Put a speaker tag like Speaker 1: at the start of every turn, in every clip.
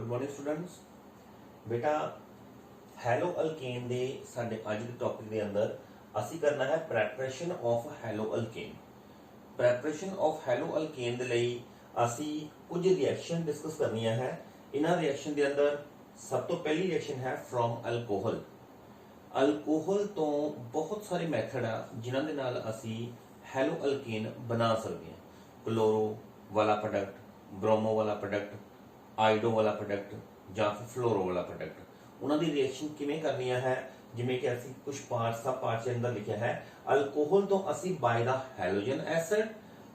Speaker 1: Morning students. बेटा haloalkane दे साडे अज दे टॉपिक दे अंदर असी करना है preparation of haloalkane. Preparation of haloalkane दे लई असी कुछ रिएक्शन डिस्कस करनियां है। इन्हां रिएक्शन दे अंदर सब तो पहली रिएक्शन है फ्रॉम अल्कोहल। अल्कोहल तो बहुत सारे मैथड आ जिन्हां दे नाल असी हैलो अल्केन बना सकते हैं। क्लोरो वाला प्रोडक्ट, ब्रोमो वाला प्रोडक्ट, आइडो वाला प्रोडक्ट ਜਾਂ ਫਿਰ फ्लोरो वाला प्रोडक्ट। उन्हां दी रिएक्शन किवें करनी है जिवें कि असी कुछ पार्ट सब पार्ट के अंदर लिखा है। अल्कोहल तो असी by the halogen acid,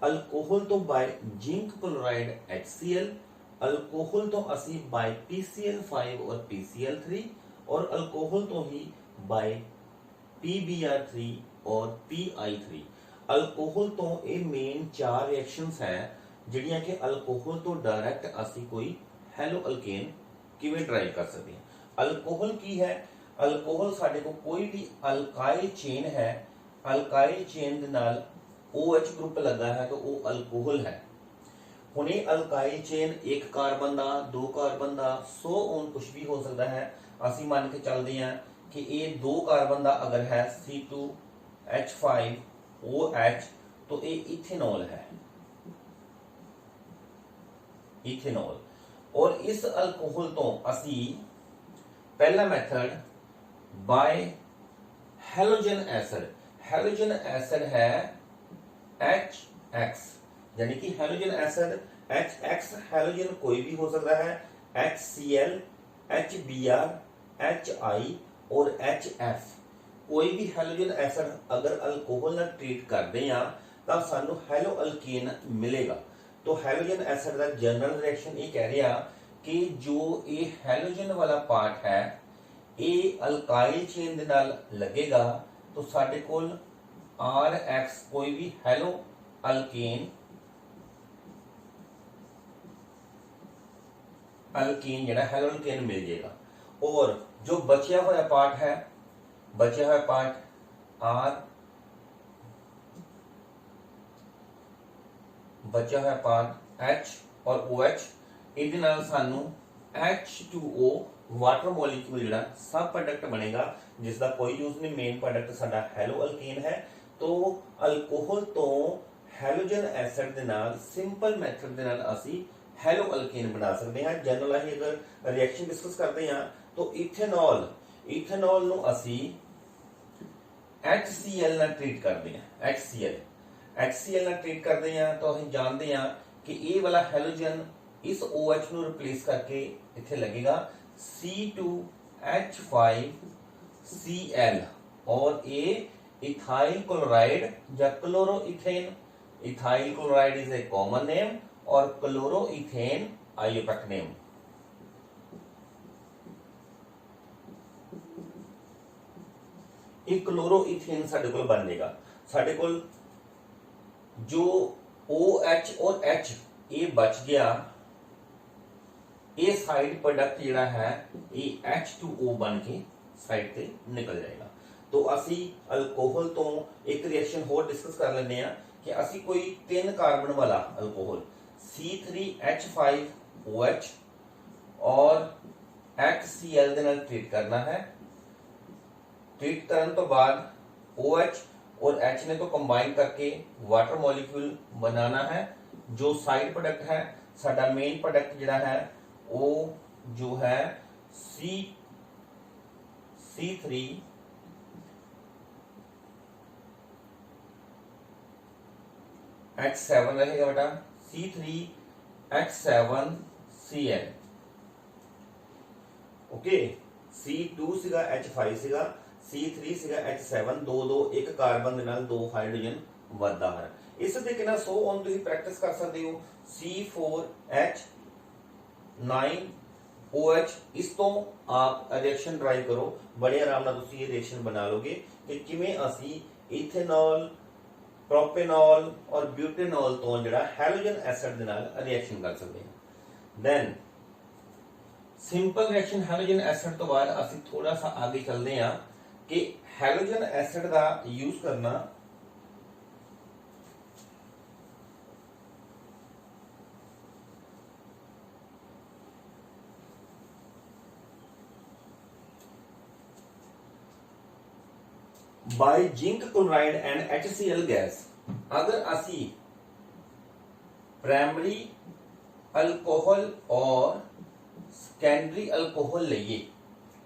Speaker 1: alcohol तो by zinc chloride HCl, alcohol तो असी बाय PCl5 और PCl3 और अल्कोहल तो ही बाय PBr3 और PI3। अल्कोहल तो ये मेन चार रिएक्शंस है जिहड़ियां कि अल्कोहल तो डायरैक्ट असी कोई हैलो अल्केन किवें ड्राइव कर सकते हैं। अल्कोहल की है, अल्कोहल साडे को कोई भी अल्काइल चेन है, अल्काइल चेन दे नाल OH ग्रुप लगा है तो वो अल्कोहल है। हुण ये अल्काइल चेन एक कार्बन दा, दो कार्बन दा, 100 ओन कुछ भी हो सकता है। असी मान के चलते हैं कि ये दो कार्बन दा अगर है C2H5OH तो ये इथेनॉल है, इथेनॉल। और इस अल्कोहल तो असी पहला method by halogen acid, halogen acid है HX, यानी कि हैलोजन एसिड HX हैलोजन कोई भी हो सकता है, HCl, HBr, HI और HF। कोई भी हैलोजन एसिड अगर अल्कोहल ना ट्रीट करते हैं तो सानू हैलो अल्केन मिलेगा। तो हैलोजन एसिड का जनरल रिएक्शन ये कह रहा कि जो ये हैलोजन वाला पार्ट है ये अल्काइल चेन दे नाल लगेगा तो साडे कोल RH कोई भी हैलो अल्केन जिहड़ा हैलो अल्केन मिल जाएगा। और जो बचिया हुआ पार्ट है, बचिया हुआ पार्ट R, बचा हुआ पार्ट H और OH, इहदे नाल सानू H2O वाटर मॉलिक्यूल जिहड़ा सब प्रोडक्ट बनेगा जिसका कोई यूज नहीं। मेन प्रोडक्ट साडा हैलो अल्केन है। तो अल्कोहल तो हैलोजन एसिड दे नाल सिंपल मेथड दे नाल असी हैलो अल्केन बना सकते हैं। जनरल असी अगर रिएक्शन डिस्कस करते हैं तो इथेनॉल, इथेनॉल नू असी HCl नाल ट्रीट करते हैं। HCl नाल ट्रीट करते हैं तो हम जानते हैं कि ये वाला हैलोजन इस OH ਨੂੰ रिप्लेस करके इथे लगेगा C2H5Cl और ये इथाइल क्लोराइड या chloroethane. Ethyl chloride is a common name और क्लोरोइथेन आइयोपैक नेम। एक क्लोरोइथेन साडे कोल बन जाएगा। साडे कोल जो OH और H ये बच गया, ये साइड प्रोडक्ट जिहड़ा है ये H2O बन के साइड पे निकल जाएगा। तो असी अल्कोहल तो एक रिएक्शन होर डिस्कस कर लेने हैं कि असी कोई 3 कार्बन वाला अल्कोहल C3H5OH और HCl दे नाल ट्रीट करना है। ट्रीट करने तो बाद OH और H ने तो कंबाइन करके वाटर मॉलिक्यूल बनाना है। जो साइड प्रोडक्ट है साडा मेन प्रोडक्ट जिहड़ा है वो जो है C3H7 रहेगा बेटा, C3H7Cl। ओके, C2 सीगा H5 सीगा, C3 सीगा H7, दो एक कार्बन दे नाल 2 हाइड्रोजन वधदा है। इस तरीके नाल 100 ऑन तुसीं प्रैक्टिस कर सकते हो। C4H9OH, इस तो आप रिएक्शन ड्राइव करो, बड़े आराम नाल तुसीं ये रिएक्शन बना लोगे कि किवें असी इथेनॉल, प्रोपेनॉल और ब्यूटेनॉल तो जिहड़ा हैलोजन एसिड दे नाल रिएक्शन कर सकते हैं। Then simple reaction halogen acid तो बाद असी थोड़ा सा आगे चलते हैं कि हैलोजन एसिड का यूज करना by zinc chloride and HCl gas. अगर असी प्राइमरी अल्कोहल और सेकेंडरी अल्कोहल लीए,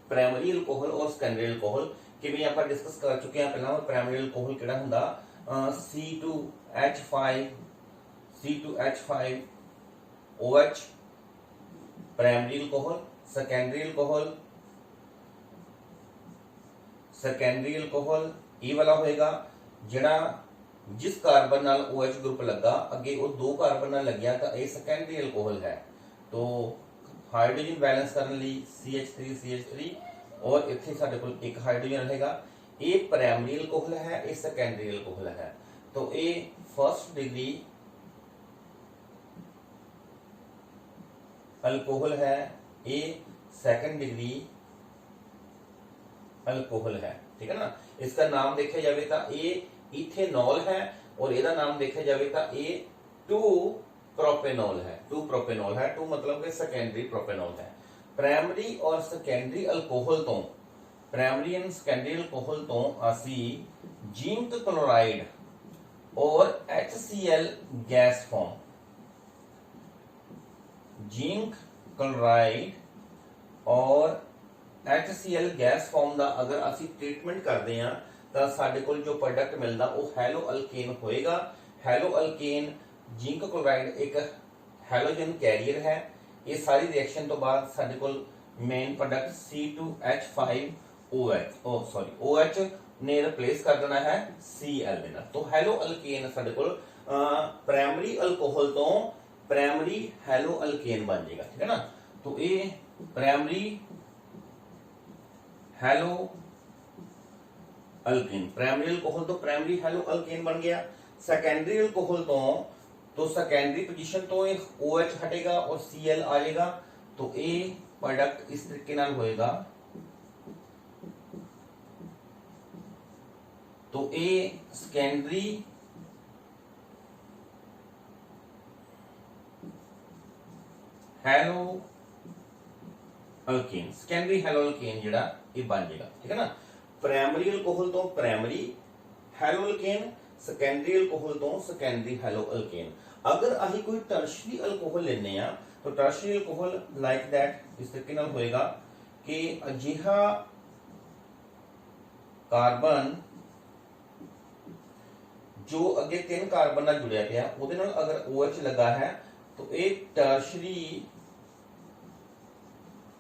Speaker 1: प्राइमरी अल्कोहल और सेकेंडरी अल्कोहल किवें आपां डिस्कस कर चुके हैं पहला। प्राइमरी अल्कोहल किहड़ा हुंदा C2H5OH primary alcohol. Secondary alcohol ये वाला होएगा जिहड़ा जिस कार्बन नाल OH ग्रुप लगा अगे वो दो कार्बन नाल लग्या तो ये सेकेंडरी अल्कोहल है। तो हाइड्रोजन बैलेंस करने लई CH3 और इत्थे साडे कोल एक हाइड्रोजन रहेगा। ये प्राइमरी अल्कोहल है, ये सेकेंडरी अल्कोहल है। तो ये फर्स्ट डिग्री अल्कोहल है, ये सेकंड डिग्री अल्कोहल है। ठीक है ना। इसका नाम देखा जाए तो ये इथेनॉल है और ਇਹਦਾ नाम देखा जाए तो ये 2 प्रोपेनॉल है। 2 प्रोपेनॉल है, 2 मतलब कि सेकेंडरी प्रोपेनॉल है। प्राइमरी और सेकेंडरी अल्कोहल तो प्राइमरी एंड सेकेंडरी अल्कोहल तो असी जिंक क्लोराइड और HCl gas form, zinc chloride और HCl गैस फॉर्म का अगर असी ट्रीटमेंट करते हैं तो साडे कोल जो प्रोडक्ट मिलता वो हैलो अल्केन होएगा। हैलो अल्केन जिंक क्लोराइड एक हैलोजन कैरियर है। ये सारी रिएक्शन तो बाद साडे कोल मेन प्रोडक्ट OH ने रिप्लेस कर देना है Cl दे नाल। तो हैलो अल्केन साडे कोल प्राइमरी अल्कोहल तो प्राइमरी हैलो अल्केन बन जाएगा। ठीक है ना। तो ये primary hello alkane, primary alcohol तो प्राइमरी हैलो अल्केन बन गया। सेकेंडरी अल्कोहल तो सेकेंडरी पोजीशन तो एक OH हटेगा और Cl आ जाएगा। तो ये प्रोडक्ट इस तरीके नाल होएगा। तो ये secondary hello alkane, secondary hello alkane जिहड़ा ये बन जाएगा। ठीक है ना। प्राइमरी अल्कोहल तो primary hello alkane, secondary alcohol तो सेकेंडरी हैलो अल्केन। अगर अही कोई टर्शरी अल्कोहल लेने आ तो टर्शरी अल्कोहल लाइक दैट इस तरीके नाल होएगा कि अजिहा कार्बन जो अगे 3 कार्बन नाल जुड़िया पिया उहदे नाल अगर OH लगा है तो एक टर्शरी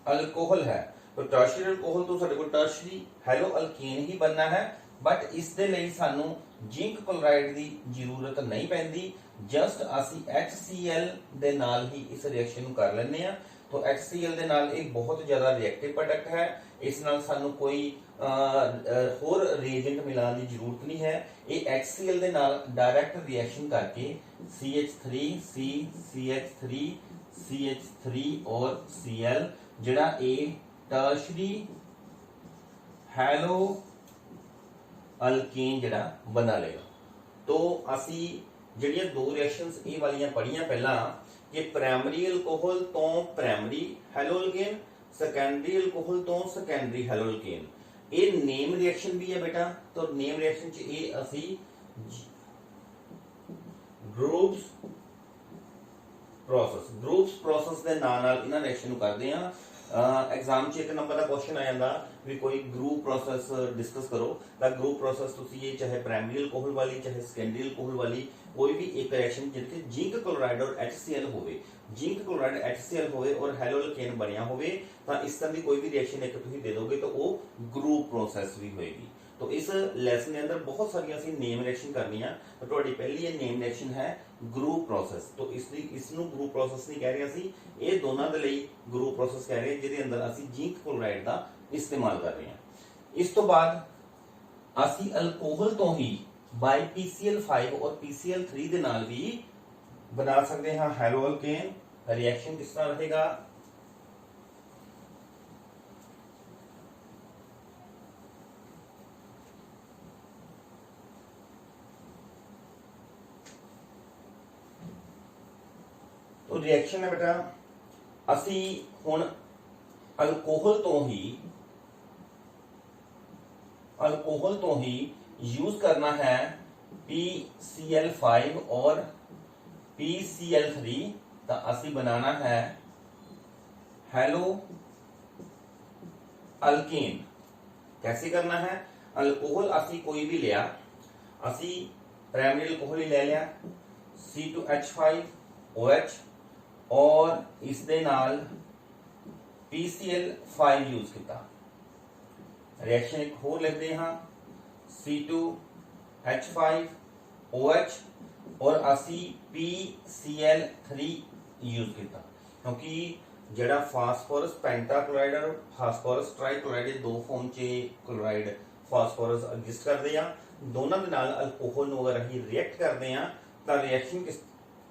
Speaker 1: अल्कोहल है। तो टर्शरी अल्कोहल तो साडे कोल टर्शरी हैलो अल्केन ही बनना है। बट इस दे लई सानू जिंक क्लोराइड की जरूरत नहीं पैंदी। जस्ट असी HCl दे नाल ही इस रिएक्शन नू कर लेने आ। तो HCl दे नाल एक बहुत ज्यादा रिएक्टिव प्रोडक्ट है। इस नाल सानू कोई होर रिएजेंट मिलाने की जरूरत नहीं है। ये HCl दे नाल डायरेक्ट रिएक्शन करके CH3 CH3 CH3 और Cl जिहड़ा ए टर्शरी हैलो अल्केन जिहड़ा बना लेगा। तो असी जिहड़ियां दो रिएक्शंस ए वालियां पढ़ियां पहला कि प्राइमरी अल्कोहल तो primary hello alkane, secondary alcohol तो सेकेंडरी हैलो अल्केन। ये नेम रिएक्शन भी है बेटा। तो नेम रिएक्शन च ये असी ग्रुप्स प्रोसेस के नाम नाल इन्हां रिएक्शन नू करदे हां। एग्जाम च एक नंबर का क्वेश्चन आ जाता भी कोई ग्रुप प्रोसेस डिस्कस करो। तो ग्रुप प्रोसेस तुसी ये चाहे प्राइमरी अल्कोहल वाली चाहे सेकेंडरी अल्कोहल वाली कोई भी एक रिएक्शन जिथे जिंक क्लोराइड और HCl होवे, जिंक क्लोराइड HCl होवे और हैलो अल्केन बनया होवे तो इस तरह की कोई भी रिएक्शन एक तुसी दे दोगे तो वो ग्रुप प्रोसेस भी होएगी। तो इस लैसन के अंदर बहुत सारी असी नेम रिएक्शन करनी है। तो तुहाडी पहली ये नेम रिएक्शन है ग्रुप प्रोसेस। तो इसनू ग्रुप प्रोसेस नहीं कह रहे असी, ये दोनों के लिए ग्रुप प्रोसेस कह रहे हैं जिहदे अंदर असी जिंक क्लोराइड का इस्तेमाल कर रहे हैं। इस तो बाद असी अल्कोहल तो ही बाय PCl5 और PCl3 दे नाल भी बना सकते हैं हैलो अल्केन। रिएक्शन किस तरह रहेगा तो रिएक्शन है बेटा असी हुण अल्कोहल तो ही अल्कोहल तो ही यूज करना है PCl5 और PCl3, तो असी बनाना है हैलो अल्केन। कैसे करना है? अल्कोहल असी कोई भी लिया, असी प्राइमरी अल्कोहल ही ले लिया C2H5OH और इस दे नाल PCl5 यूज किया। रिएक्शन एक होर लिखते हाँ C2H5OH और असी PCl3 यूज किया, क्योंकि ਜਿਹੜਾ फास्फोरस पेंटाक्लोराइड और फास्फोरस ट्राइक्लोराइड दो फॉर्म च क्लोराइड फास्फोरस एग्जिस्ट करते हैं। दोनों के नाल अल्कोहल ਨੂੰ अगर ਅਸੀਂ रिएक्ट करते हैं तो रिएक्शन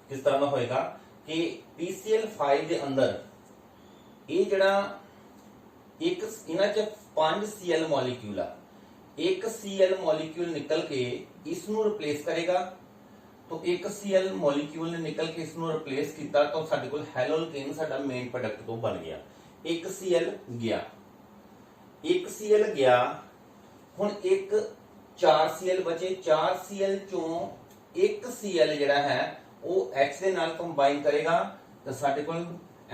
Speaker 1: किस तरह का होएगा कि PCl5 ਦੇ अंदर ਇਹ ਜਿਹੜਾ एक इन्हां च 5 Cl मॉलिक्यूल आ, एक Cl मॉलिक्यूल निकल के इसनों रिप्लेस करेगा, तो एक Cl मॉलिक्यूल ने निकल के इसनों रिप्लेस किया तो साडे कोल हैलो अल्केन साडा मेन प्रोडक्ट तो बन गया। एक Cl गया, एक Cl गया, हुण एक 4 Cl बचे, 4 Cl चों एक Cl जिहड़ा है वो H दे नाल कंबाइन करेगा तो साडे कोल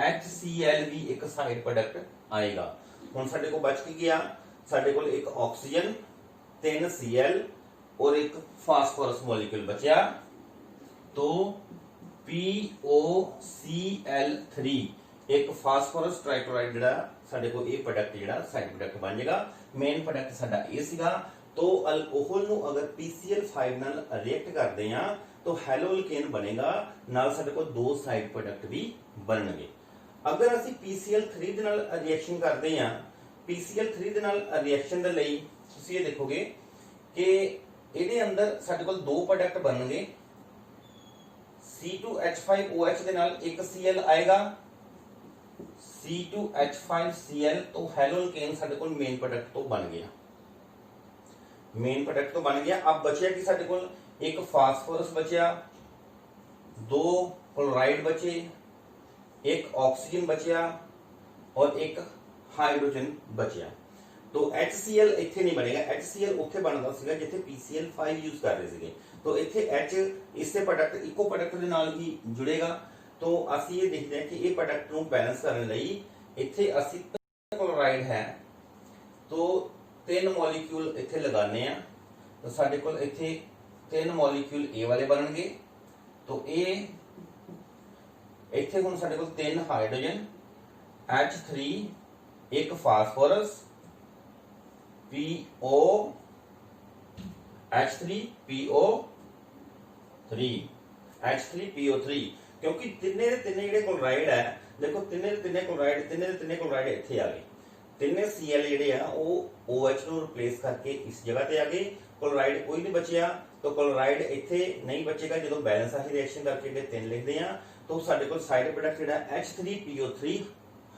Speaker 1: HCl भी एक साइड प्रोडक्ट आएगा। हुण साडे कोल बच के गया, साडे कोल एक ऑक्सीजन, 3 Cl और एक फास्फोरस मॉलिक्यूल बचा, तो POCl3 एक फास्फोरस ट्राइक्लोराइड जिहड़ा साडे कोल ये प्रोडक्ट जिहड़ा साइड प्रोडक्ट बन जाएगा। मेन प्रोडक्ट साडा ये सीगा। तो अल्कोहल नू अगर PCl5 नाल रिएक्ट करदे आ तो हैलो अल्केन बनेगा, नाल साडे कोल दो साइड प्रोडक्ट भी बनणगे। अगर असी PCl3 दे नाल रिएक्शन करदे आ, PCl3 दे नाल रिएक्शन दे लई तुसीं ये देखोगे कि इहदे अंदर साडे कोल दो प्रोडक्ट बनणगे। C2H5OH दे नाल एक Cl आएगा, C2H5Cl, तो हैलो अल्केन साडे कोल मेन प्रोडक्ट तो बन गया, मेन प्रोडक्ट तो बन गया। अब बचिया कि साडे कोल एक फास्फोरस बचिया, दो क्लोराइड बचे, एक ऑक्सीजन बचिया और एक हाइड्रोजन बचिया। तो HCl इत्थे नहीं बनेगा, HCl उत्थे बनदा सीगा जिथे PCl5 यूज कर रहे सीगे, तो इत्थे H इससे प्रोडक्ट इको प्रोडक्ट दे नाल ही जुड़ेगा। तो असी ये देखते हैं कि ये प्रोडक्ट नू बैलेंस करने लई इत्थे असी क्लोराइड है तो 3 मॉलिक्यूल इत्थे लगाने आ, तो साडे कोल इत्थे 3 मॉलिक्यूल ए वाले बनणगे। तो ए इत्थे हुण साडे कोल 3 हाइड्रोजन, H3, एक फास्फोरस PO, H3PO3, क्योंकि तिन्ने दे तिन्ने जिहड़े क्लोराइड है, देखो तिन्ने दे तिन्ने क्लोराइड इत्थे आ गए, तिन्ने Cl जिहड़े आ वो OH नूं रिप्लेस करके इस जगह ते आ गए, क्लोराइड कोई नहीं बचिया। तो क्लोराइड इत्थे नहीं बचेगा, जो बैलेंस आही रिएक्शन करके जिहड़े 3 लिखदे आ, तो साडे कोल साइड प्रोडक्ट जिहड़ा H3PO3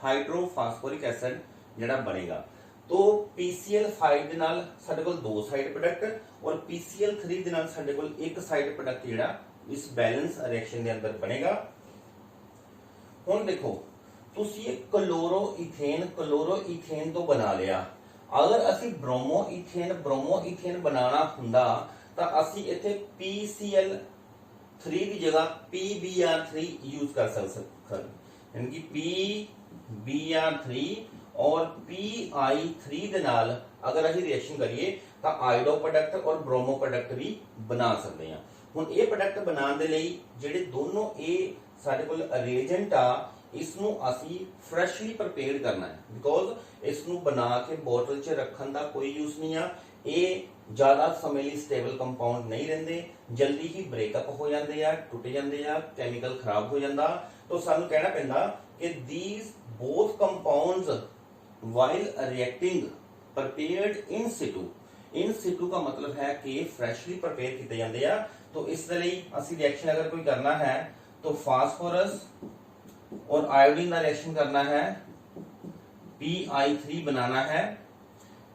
Speaker 1: हाइड्रोफास्फोरिक एसिड जिहड़ा बनेगा। तो PCl5 दे नाल साडे कोल दो साइड प्रोडक्ट और PCl3 दे नाल साडे कोल एक साइड प्रोडक्ट जिहड़ा इस बैलेंस रिएक्शन दे अंदर बनेगा। हुण देखो तुसीं ये क्लोरो इथेन तो बना लिया, अगर असी ब्रोमो इथेन बनाना हुंदा तां असी इत्थे PCl3 की जगह PBr3 यूज कर सकते, यानी कि PBr3 और PI3 दे नाल अगर असी रिएक्शन करिए तो आइडो प्रोडक्ट और ब्रोमो प्रोडक्ट भी बना सकते हैं। हुण ये प्रोडक्ट बनाने दे लई जिहड़े दोनों ये साडे कोल रिएजेंट आ, इसनू असी फ्रैशली प्रिपेयर करना है, बिकॉज इसनू बना के बोतल च रखन दा कोई यूज नहीं आ। ये ज्यादा समय लिए स्टेबल कंपाउंड नहीं रहिंदे, जल्दी ही ब्रेकअप हो जाते आ, टुट जाते आ, केमिकल खराब हो जाता। तो सानू कहना पैंदा कि these both compounds while reacting prepared in Situ का मतलब है कि फ्रैशली प्रिपेयर किए जाते हैं। तो इस लई असी रिएक्शन अगर कोई करना है तो फास्फोरस और आयोडीन का रिएक्शन करना है, PI3 बनाना है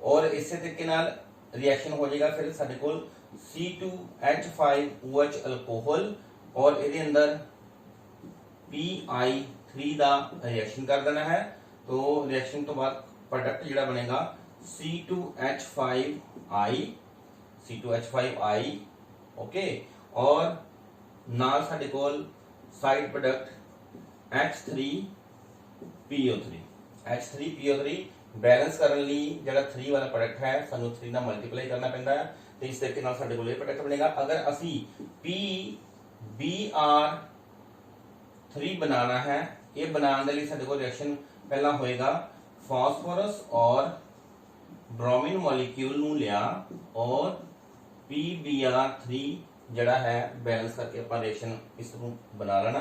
Speaker 1: और इसी तरीके नाल रिएक्शन हो जाएगा। फिर साडे कोल C2H5OH अल्कोहल और इहदे अंदर PI3 का रिएक्शन कर देना है। तो रिएक्शन तो बाद प्रोडक्ट जिहड़ा बनेगा C2H5I, C2H5I, ओके। और नाल साडे कोल side product H3PO3, H3PO3 balance करने लिए जिहड़ा 3 वाला प्रोडक्ट है सानू 3 नाल मल्टीप्लाई करना पैंदा है, तो इस तरीके नाल साडे कोल ये प्रोडक्ट बनेगा। अगर असी PBr3 बनाना है, ये बनाने के लिए साडे कोल रिएक्शन पहला होएगा फास्फोरस और ब्रोमीन मॉलिक्यूल नू लिया और PBr3 जड़ा है बैलेंस करके अपन रिएक्शन इसनू बना लेना।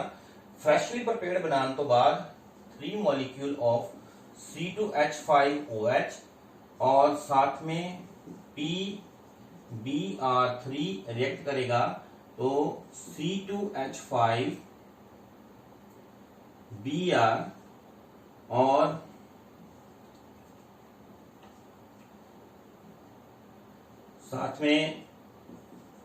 Speaker 1: फ्रैशली प्रिपेयर्ड बनाने तो बाद 3 मॉलिक्यूल ऑफ C2H5OH और साथ में PBr3 रिएक्ट करेगा तो C2H5Br और साथ में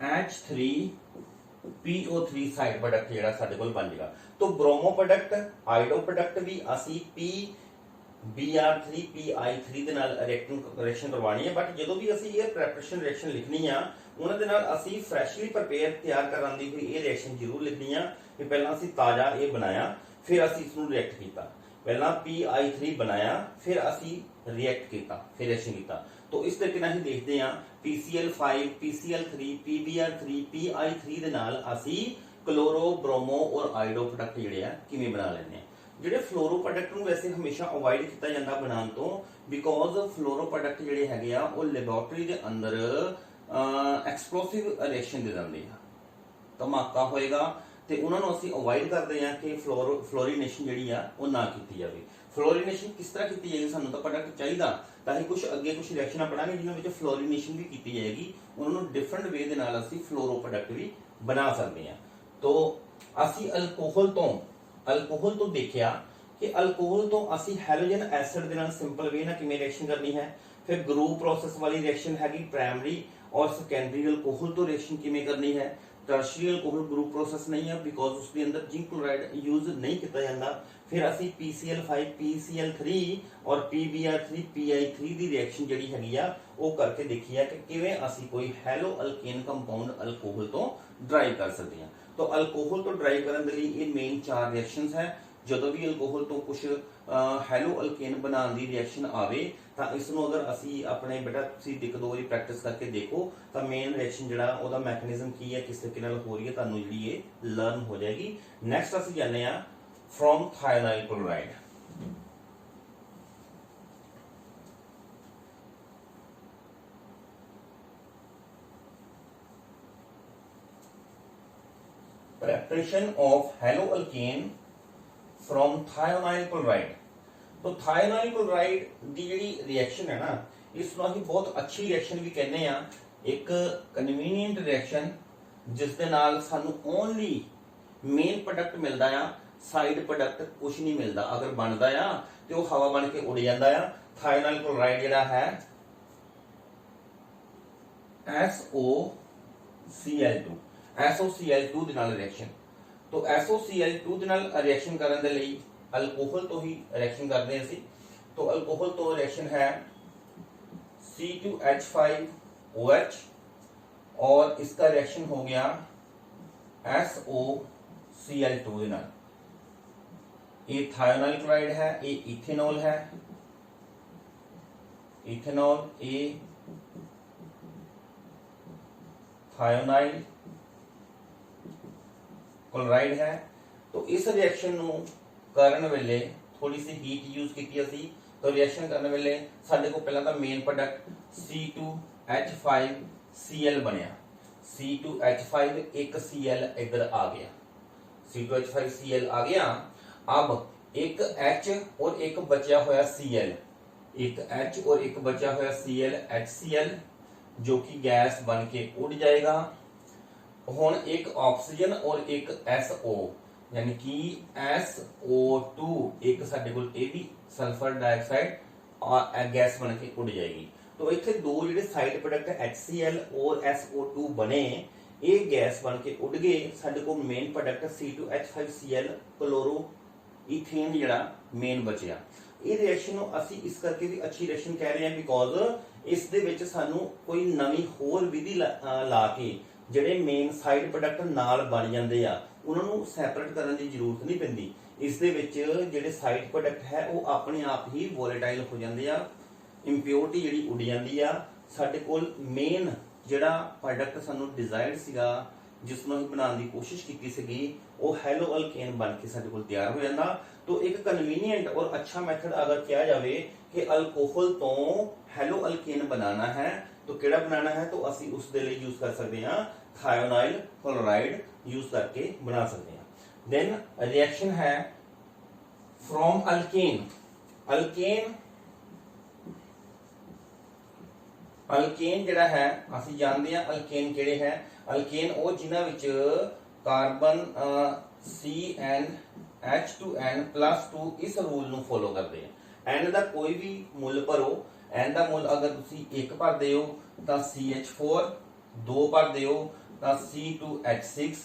Speaker 1: H3PO3 साइड प्रोडक्ट जेड़ा साडे कोल बन जाएगा। तो ब्रोमो प्रोडक्ट आइडो प्रोडक्ट भी असी PBr3 PI3 दे नाल रिएक्शन करवानी है, बट जदों भी असी ये प्रिपरेशन रिएक्शन लिखनी है उन्हां दे नाल असी फ्रैशली प्रिपेयर तैयार करांदी हुई ये रिएक्शन जरूर लिखनी है कि पहला असी ताजा ये बनाया फिर असी इसनू रिएक्ट कीता, पहला PI3 बनाया फिर असी रिएक्ट कीता फिर रिएक्शन कीता। तो इस तरीके नाल ही देखते हैं PCl5 PCl3 PBr3 PI3 दे नाल असी क्लोरो ब्रोमो और आइडो प्रोडक्ट जिहड़े आ किवें बना लैंदे आ। जिहड़े फ्लोरो प्रोडक्ट नूं वैसे हमेशा अवॉइड कीता जांदा बनाउण तो, बिकॉज फ्लोरो प्रोडक्ट जिहड़े हैगे आ वो लैबोरेटरी दे अंदर एक्सप्लोसिव रिएक्शन दे दिंदे आ, धमाका होएगा ते उन्हां नूं असीं अवॉइड करदे आ कि फ्लोरीनेशन जिहड़ी आ वो ना कीती जावे। फ्लोरीनेशन किस तरह की जाएगी, सानू तो प्रोडक्ट चाहिए ताकि कुछ अगे कुछ रिएक्शन पढ़ांगे जिन्होंने विच फ्लोरीनेशन भी की जाएगी, उन्होंने डिफरेंट वे दे नाल असीं फ्लोरो प्रोडक्ट भी बना सकते हैं। तो असीं अल्कोहल तो देखिया कि अल्कोहल तो असीं हैलोजन एसिड दे नाल सिंपल वे नाल किवें रिएक्शन करनी है। फिर ग्रुप प्रोसेस वाली रिएक्शन हैगी प्राइमरी और सेकेंडरी अल्कोहल तो रिएक्शन किवें करनी है। टर्शियरी अल्कोहल ग्रुप प्रोसेस नहीं है बिकॉज उसके अंदर जिंक क्लोराइड यूज नहीं किया जाता। फिर असी PCl5 PCl3 और PBr3 PI3 दी रिएक्शन जिहड़ी हैगी आ वो करके देखी है कि किवें असी कोई हैलो अल्केन कंपाउंड अल्कोहल तो ड्राइव कर सकते हैं। तो अल्कोहल तो ड्राइव करने के लिए ये मेन 4 रिएक्शंस है। जदों भी अल्कोहल तो कुछ हैलो अल्केन बनाने की रिएक्शन आवे तो इसनों अगर असी अपने बेटा एक दो बारी प्रैक्टिस करके देखो तो मेन रिएक्शन जिहड़ा ओहदा मैकेनिज्म की है किस तरीके नाल हो रही है तुहानूं जिहड़ी ये लर्न हो जाएगी। नैक्सट असी जाने आ from thionyl chloride. preparation of haloalkane from thionyl chloride। तो थायोनाइल क्लोराइड दी जिहड़ी रिएक्शन है ना इसनूं असीं बहुत अच्छी रिएक्शन भी कहने आ, एक कन्वीनियंट रिएक्शन जिस दे नाल सानूं ओनली मेन प्रोडक्ट मिलदा आ, साइड प्रोडक्ट कुछ नहीं मिलता। अगर बनता आ तो हवा बन के उड़ जाता है। थायोनाइल क्लोराइड जिहड़ा है SOCl2 दे नाल रिएक्शन, तो SOCl2 दे नाल रिएक्शन करन दे लई अल्कोहल तो ही रिएक्शन करते हैं। तो अल्कोहल तो रिएक्शन है C2H5OH और इसका रिएक्शन हो गया SOCl2 दे नाल। ये थायोनाइल क्लोराइड है, ये इथेनॉल है, इथेनॉल ए थायोनाइल क्लोराइड है। तो इस रिएक्शन नूं करन वेले थोड़ी सी हीट यूज की सी, तो रिएक्शन करने वेले साडे को पहला तो मेन प्रोडक्ट C2H5Cl बनया। C2H5 एक Cl इधर आ गया, C2H5Cl आ गया। अब एक H और एक बचा हुआ Cl, एक H और एक बचा हुआ Cl HCl जो कि गैस बन के उड़ जाएगा। हुण एक ऑक्सीजन और एक SO यानी कि SO2 एक साडे कोल ए भी सल्फर डाइऑक्साइड और गैस बन के उड़ जाएगी। तो इत्थे दो जिहड़े साइड प्रोडक्ट HCl और SO2 बने, ये गैस बन के उड़ गए। साडे कोल main product C2H5Cl chloroethane जिहड़ा मेन बचिया। ਇਹ ਰਿਐਕਸ਼ਨ ਨੂੰ ਅਸੀਂ ਇਸ ਕਰਕੇ ਵੀ ਅੱਛੀ ਰਿਐਕਸ਼ਨ ਕਹਿ ਰਹੇ ਹਾਂ ਬਿਕੋਜ਼ ਇਸ ਦੇ ਵਿੱਚ ਸਾਨੂੰ ਕੋਈ ਨਵੀਂ ਹੋਰ ਵਿਧੀ ਲਾ ਕੇ ਜਿਹੜੇ ਮੇਨ ਸਾਈਡ ਪ੍ਰੋਡਕਟ ਨਾਲ ਬਣ ਜਾਂਦੇ ਆ ਉਹਨਾਂ ਨੂੰ ਸੈਪਰੇਟ ਕਰਨ ਦੀ ਜ਼ਰੂਰਤ ਨਹੀਂ ਪੈਂਦੀ। ਇਸ ਦੇ ਵਿੱਚ ਜਿਹੜੇ ਸਾਈਡ ਪ੍ਰੋਡਕਟ ਹੈ ਉਹ ਆਪਣੇ ਆਪ ਹੀ ਵੋਲੇਟਾਈਲ ਹੋ ਜਾਂਦੇ ਆ, ਇੰਪਿਓਰਿਟੀ ਜਿਹੜੀ ਉੱਡ ਜਾਂਦੀ ਆ। ਸਾਡੇ ਕੋਲ ਮੇਨ ਜਿਹੜਾ ਪ੍ਰੋਡਕਟ ਸਾਨੂੰ ਡਿਜ਼ਾਇਰਡ ਸੀਗਾ, ਜਿਸ ਨੂੰ ਅਸੀਂ ਬਣਾਉਣ ਦੀ ਕੋਸ਼ਿਸ਼ ਕੀਤੀ ਸੀਗੀ, ਉਹ ਹੈਲੋ ਅਲਕੇਨ ਬਣ ਕੇ ਸਾਡੇ ਕੋਲ ਤਿਆਰ ਹੋ ਜਾਂਦਾ। तो एक कन्वीनियंट और अच्छा मेथड अगर किया जाए कि अल्कोहल तो हैलो अल्केन बनाना है तो केड़ा बनाना है, तो असी उस दे लिए यूज कर सकते हैं थायोनाइल क्लोराइड यूज करके बना सकते हैं। देन रिएक्शन है फ्रॉम अल्केन। अल्केन जिहड़ा है असी जानते हैं अल्केन किहड़े है, अल्केन वो जिन्हां विच कार्बन CnH2n+2 इस रूल ਨੂੰ फॉलो करते हैं। n ਦਾ कोई भी ਮੁੱਲ भरो, n ਦਾ ਮੁੱਲ अगर ਤੁਸੀਂ 1 ਭਰਦੇ ਹੋ ਤਾਂ CH4, 2 ਭਰਦੇ ਹੋ ਤਾਂ C2H6,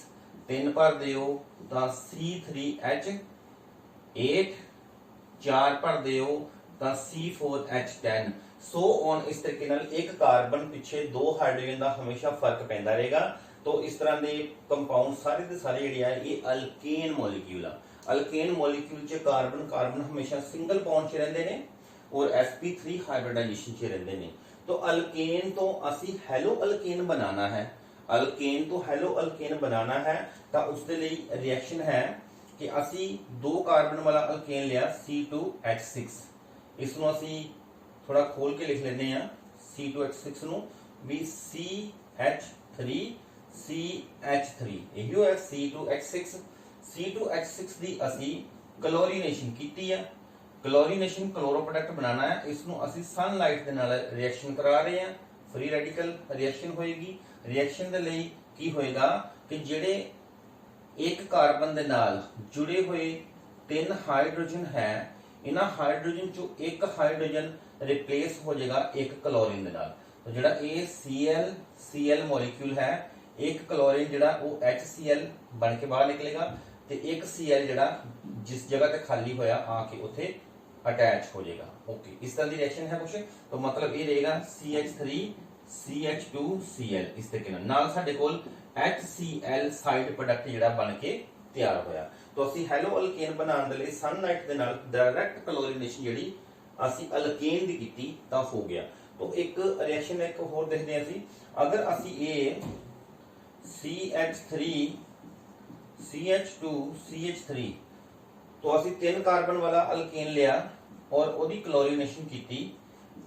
Speaker 1: 3 ਭਰਦੇ ਹੋ ਤਾਂ C3H8, 4 ਭਰਦੇ ਹੋ ਤਾਂ C4H10 ਸੋ ऑन। इस तरीके नाल एक कार्बन पिछे 2 हाइड्रोजन का हमेशा फर्क पैंदा रहेगा। तो इस तरह के कंपाउंड सारे के सारे जिहड़े आ ये अल्केन मॉलिक्यूल आ। अल्केन मॉलिक्यूल च कार्बन कार्बन हमेशा सिंगल बॉन्ड च रहिंदे ने और sp3 हाइब्रिडाइजेशन च रहिंदे ने। तो अल्केन तो असी हैलो अल्केन बनाना है, अल्केन तो हैलो अल्केन बनाना है तो उसके लिए रिएक्शन है कि असी 2 कार्बन वाला अल्केन लिया C2H6, इसनों असी थोड़ा खोल के लिख लेते हैं C2H6 नु भी CH3 यही है C2H6 दी असी क्लोरीनेशन कीती है। क्लोरीनेशन क्लोरो प्रोडक्ट बनाना है, इसनों असी सनलाइट दे नाल रिएक्शन करा रहे हैं, फ्री रेडिकल रिएक्शन होएगी। रिएक्शन दे लई की होएगा कि जेड़े एक कार्बन दे नाल जुड़े हुए 3 हाइड्रोजन है, इन्हां हाइड्रोजन चो एक हाइड्रोजन रिप्लेस हो जाएगा एक क्लोरीन दे नाल। तो जेड़ा ये Cl मॉलिक्यूल है, एक क्लोरीन जेड़ा वो HCl बन के बाहर निकलेगा ते एक Cl जेड़ा जिस जगह ते खाली होया आके उथे अटैच हो जाएगा। ओके, इस तरह की रिएक्शन है कुछ। तो मतलब ये रहेगा CH3 CH2Cl इस तरीके नाल साडे कोल HCl साइड प्रोडक्ट जेड़ा बन के तैयार होया। तो असी हैलो अल्केन बनाने दे लई सनलाइट दे नाल डायरेक्ट क्लोरीनेशन जेड़ी असी अल्केन दी कीती तां हो गया। तो एक रिएक्शन एक होर देखते हैं असी, अगर असी ये CH3 CH2 CH3 तो असी 3 कार्बन वाला अल्केन लिया और ओदी क्लोरीनेशन कीती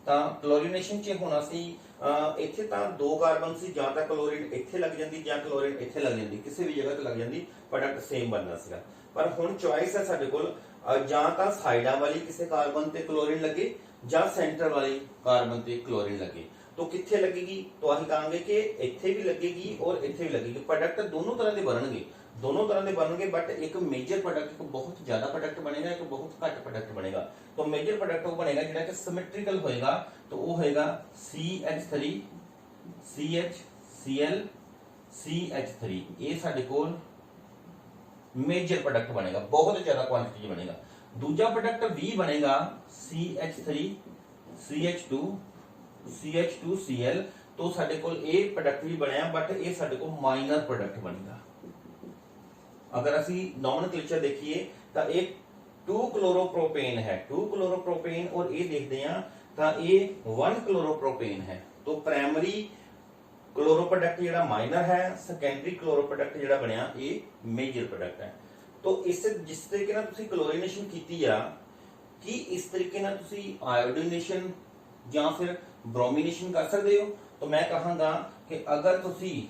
Speaker 1: तां क्लोरीनेशन च हुण असी इत्थे तां 2 कार्बन सी, जां तां क्लोरीन इत्थे लग जांदी जां क्लोरीन इत्थे लग जांदी, किसी भी जगह ते लग जांदी, प्रोडक्ट सेम बनना सीगा। पर हुण चॉइस है साडे कोल, जां तां साइडां वाली किसी कार्बन ते क्लोरीन लगे जां सेंटर वाली कार्बन ते क्लोरीन लगे। तो कित्थे लगेगी, तो असीं कहांगे कि इत्थे भी लगेगी और इत्थे भी लगेगी। प्रोडक्ट दोनों तरह के बनणगे, बट एक मेजर प्रोडक्ट, एक बहुत ज्यादा प्रोडक्ट बनेगा, एक बहुत घट प्रोडक्ट बनेगा। तो मेजर प्रोडक्ट वो बनेगा जिहड़ा कि सिमेट्रिकल होएगा, तो वो होएगा CH3 CHCl CH3 ये साडे कोल मेजर प्रोडक्ट बनेगा, बहुत ज्यादा क्वांटिटी बनेगा। दूजा प्रोडक्ट भी बनेगा CH3 CH2 CH2Cl, तो साडे कोल ए प्रोडक्ट भी बनया, बट ये साडे कोल माइनर प्रोडक्ट बनेगा। अगर असी नॉमेनक्लेचर देखिए तो एक 2 क्लोरोप्रोपेन है, 2 क्लोरोप्रोपेन, और ये देखते हैं तो ये 1 क्लोरोप्रोपेन है। तो प्राइमरी क्लोरो प्रोडक्ट जेड़ा माइनर है, सेकेंडरी क्लोरो प्रोडक्ट जेड़ा बनया ये मेजर प्रोडक्ट है। तो इस जिस तरीके नाल तुसी क्लोरीनेशन कीती आ कि इस तरीके नाल तुसी आयोडीनेशन या फिर ब्रोमिनेशन कर सकते हो। तो मैं कहांगा कि अगर तुसी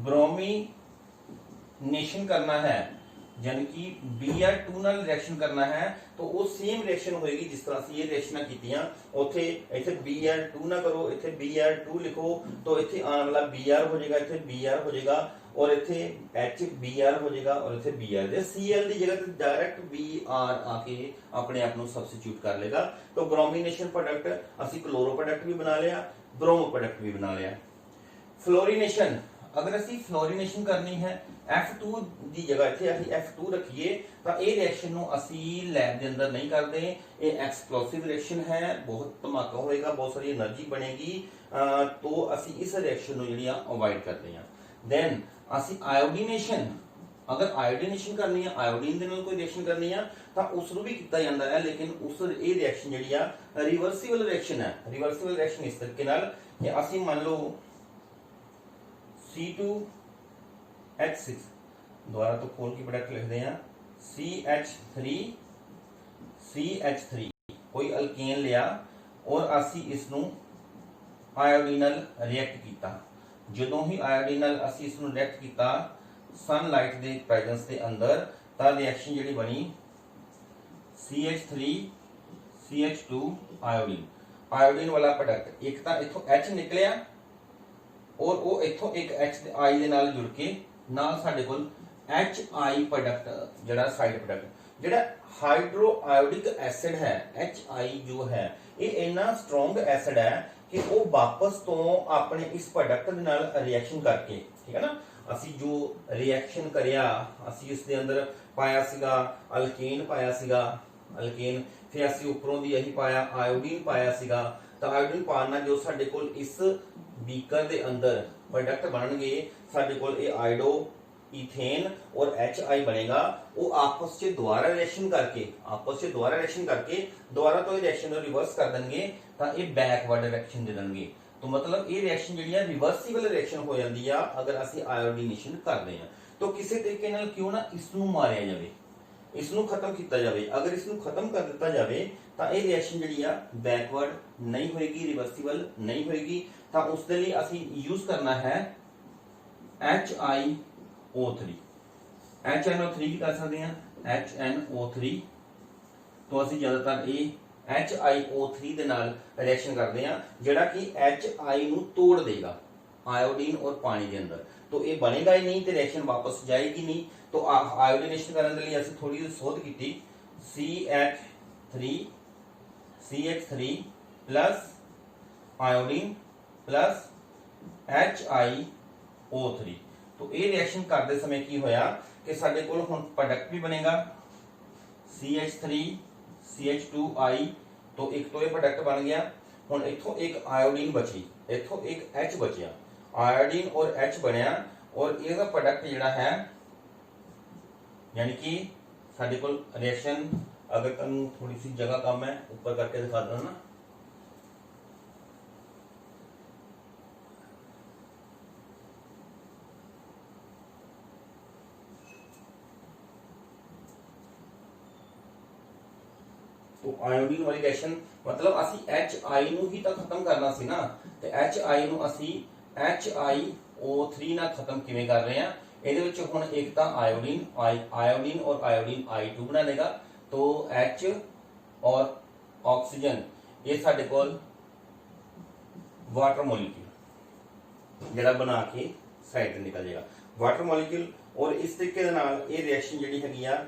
Speaker 1: ब्रोमिनेशन करना है, यानी कि Br2 नाल रिएक्शन करना है, तो वो सेम रिएक्शन होएगी जिस तरह से ये रिएक्शनां कीतियां। ओथे इथे Br2 ना करो, इथे Br2 लिखो, तो इथे आने वाला Br हो जाएगा, इथे Br हो जाएगा, और इथे HBr हो जाएगा, और इथे Br जे Cl दी जगह ते डायरेक्ट Br आके अपने आप को सब्स्टिट्यूट कर लेगा। तो ब्रोमिनेशन प्रोडक्ट असी क्लोरो प्रोडक्ट भी बना लिया, ब्रोमो प्रोडक्ट भी बना लिया। फ्लोरीनेशन अगर ਅਸੀਂ ਫਲੋਰੀਨੇਸ਼ਨ ਕਰਨੀ ਹੈ F2 ਦੀ ਜਗ੍ਹਾ ਇੱਥੇ ਅਸੀਂ F2 ਰੱਖੀਏ ਤਾਂ ਇਹ ਰਿਐਕਸ਼ਨ ਨੂੰ ਅਸੀਂ ਲੈਬ ਦੇ ਅੰਦਰ ਨਹੀਂ ਕਰਦੇ। ਇਹ ਐਕਸਪਲੋਸਿਵ ਰਿਐਕਸ਼ਨ ਹੈ, ਬਹੁਤ ਧਮਾਕਾ ਹੋਏਗਾ, ਬਹੁਤ ਸਾਰੀ એનર્ਜੀ ਬਣੇਗੀ, तो ਅਸੀਂ ਇਸ ਰਿਐਕਸ਼ਨ ਨੂੰ ਜਿਹੜੀ ਆ ਅਵੋਇਡ ਕਰਦੇ ਹਾਂ। ਦੈਨ ਅਸੀਂ ਆਇਓਡੀਨੇਸ਼ਨ, अगर आयोडीनेशन करनी है, आयोडीन ਦੇ ਨਾਲ ਕੋਈ ਰਿਐਕਸ਼ਨ ਕਰਨੀ ਆ ਤਾਂ ਉਸ ਨੂੰ ਵੀ ਕੀਤਾ ਜਾਂਦਾ ਹੈ, ਲੇਕਿਨ ਉਸ ਇਹ ਰਿਐਕਸ਼ਨ ਜਿਹੜੀ ਆ ਰਿਵਰਸੀਬਲ ਰਿਐਕਸ਼ਨ ਹੈ। ਰਿਵਰਸੀਬਲ ਰਿਐਕਸ਼ਨ ਇਸ ਤਰੀਕੇ ਨਾਲ ਕਿ ਅਸੀਂ ਮੰਨ ਲਓ C2H6 ਦੁਬਾਰਾ ਤੋਂ ਖੋਲ ਕੇ ਪ੍ਰੋਡਕਟ ਲਿਖਦੇ ਆ CH3 ਕੋਈ ਅਲਕੇਨ ਲਿਆ ਔਰ ਅਸੀਂ ਇਸ ਨੂੰ ਆਇਓਡੀਨ ਨਾਲ ਰਿਐਕਟ ਕੀਤਾ। ਜਦੋਂ ਹੀ ਆਇਓਡੀਨ ਨਾਲ ਅਸੀਂ ਇਸ ਨੂੰ ਰਿਐਕਟ ਕੀਤਾ सनलाइट के प्रेजेंस के अंदर तो रिएक्शन जी बनी CH3 CH2 आयोडीन वाला प्रोडक्ट एक तो इथों H निकलिया और वो इथों एक H आई दे नाल जुड़ के नाल साडे कोल HI प्रोडक्ट जिहड़ा साइड प्रोडक्ट जिहड़ा हाइड्रो आयोडिक एसिड है HI जो है ये इन्ना स्ट्रोंग एसिड है कि वो वापस तो अपने इस प्रोडक्ट दे नाल रिएक्शन करके ठीक है ना ਅਸੀਂ ਜੋ ਰਿਐਕਸ਼ਨ ਕਰਿਆ ਅਸੀਂ ਇਸ ਦੇ ਅੰਦਰ ਪਾਇਆ ਸੀਗਾ ਅਲਕੇਨ ਪਾਇਆ ਸੀਗਾ ਅਲਕੇਨ ਫਿਰ ਅਸੀਂ ਉੱਪਰੋਂ ਦੀ ਇਹੀ ਪਾਇਆ ਆਇਓਡੀਨ ਪਾਇਆ ਸੀਗਾ ਤਾਂ ਆਇਓਡੀਨ ਪਾਉਣ ਨਾਲ ਜੋ ਸਾਡੇ ਕੋਲ ਇਸ ਬੀਕਰ ਦੇ ਅੰਦਰ ਪ੍ਰੋਡਕਟ ਬਣਨਗੇ ਸਾਡੇ ਕੋਲ ਇਹ ਆਇਡੋ इथेन और HI बनेगा वो आपस से दोबारा रिएक्शन करके दोबारा तो रिएक्शन रिवर्स कर देंगे तो ये बैकवर्ड रिएक्शन दे देंगे। तो मतलब ये रिएक्शन जी रिवर्सिबल रिएक्शन हो जाती है अगर असं आयोडीनेशन करते हैं। तो किसी तरीके नाल क्यों ना इसनू मारिया जाए, इसनू खत्म किया जाए। अगर इसनू खत्म कर दिता जाए तो ये रिएक्शन जी बैकवर्ड नहीं होएगी, रिवर्सिबल नहीं होएगी। तो उसके लिए असी यूज करना है HiO3 HNO3 भी कर सकते हैं HNO3। तो असी ज्यादातर ये HiO3 ਦੇ ਨਾਲ रिएक्शन करते हैं ਜਿਹੜਾ कि HI ਨੂੰ तोड़ देगा आयोडीन और पानी के अंदर। तो ये बनेगा ही नहीं तो रिएक्शन वापस जाएगी नहीं। तो आयोडीनेशन करने के लिए असं थोड़ी शोध की CH3 plus iodine plus HiO3। तो ये रिएक्शन करते समय की होया कि साडे कोल हुण प्रोडक्ट भी बनेगा CH3 CH2I। तो एक तो ये प्रोडक्ट बन गया। हुण इथों एक आयोडीन बची, इथों एक H बचिया, आयोडीन और H बनया और इसका प्रोडक्ट जिहड़ा है यानी कि साडे कोल रिएक्शन अगर तुहानूं थोड़ी सी जगह कम है ऊपर करके दिखा देना ना। तो आयोडीन वाली रिएक्शन मतलब असी HI ਨੂੰ ਹੀ ਤਾਂ ਖਤਮ ਕਰਨਾ ਸੀ ਨਾ ਤੇ HI ਨੂੰ ਅਸੀਂ HiO3 ਨਾਲ ਖਤਮ ਕਿਵੇਂ ਕਰ ਰਹੇ ਆ। ਇਹਦੇ ਵਿੱਚ ਹੁਣ ਇੱਕ ਤਾਂ आयोडीन और आयोडीन I2 बना देगा। तो H और ऑक्सीजन ये साडे कोल वाटर मॉलिक्यूल ਜਿਹੜਾ बना के साइड ਤੇ निकल जाएगा वाटर मॉलिक्यूल। और इस तरीके ਦੇ ਨਾਲ ਇਹ ਰਿਐਕਸ਼ਨ ਜਿਹੜੀ ਹੈਗੀ ਆ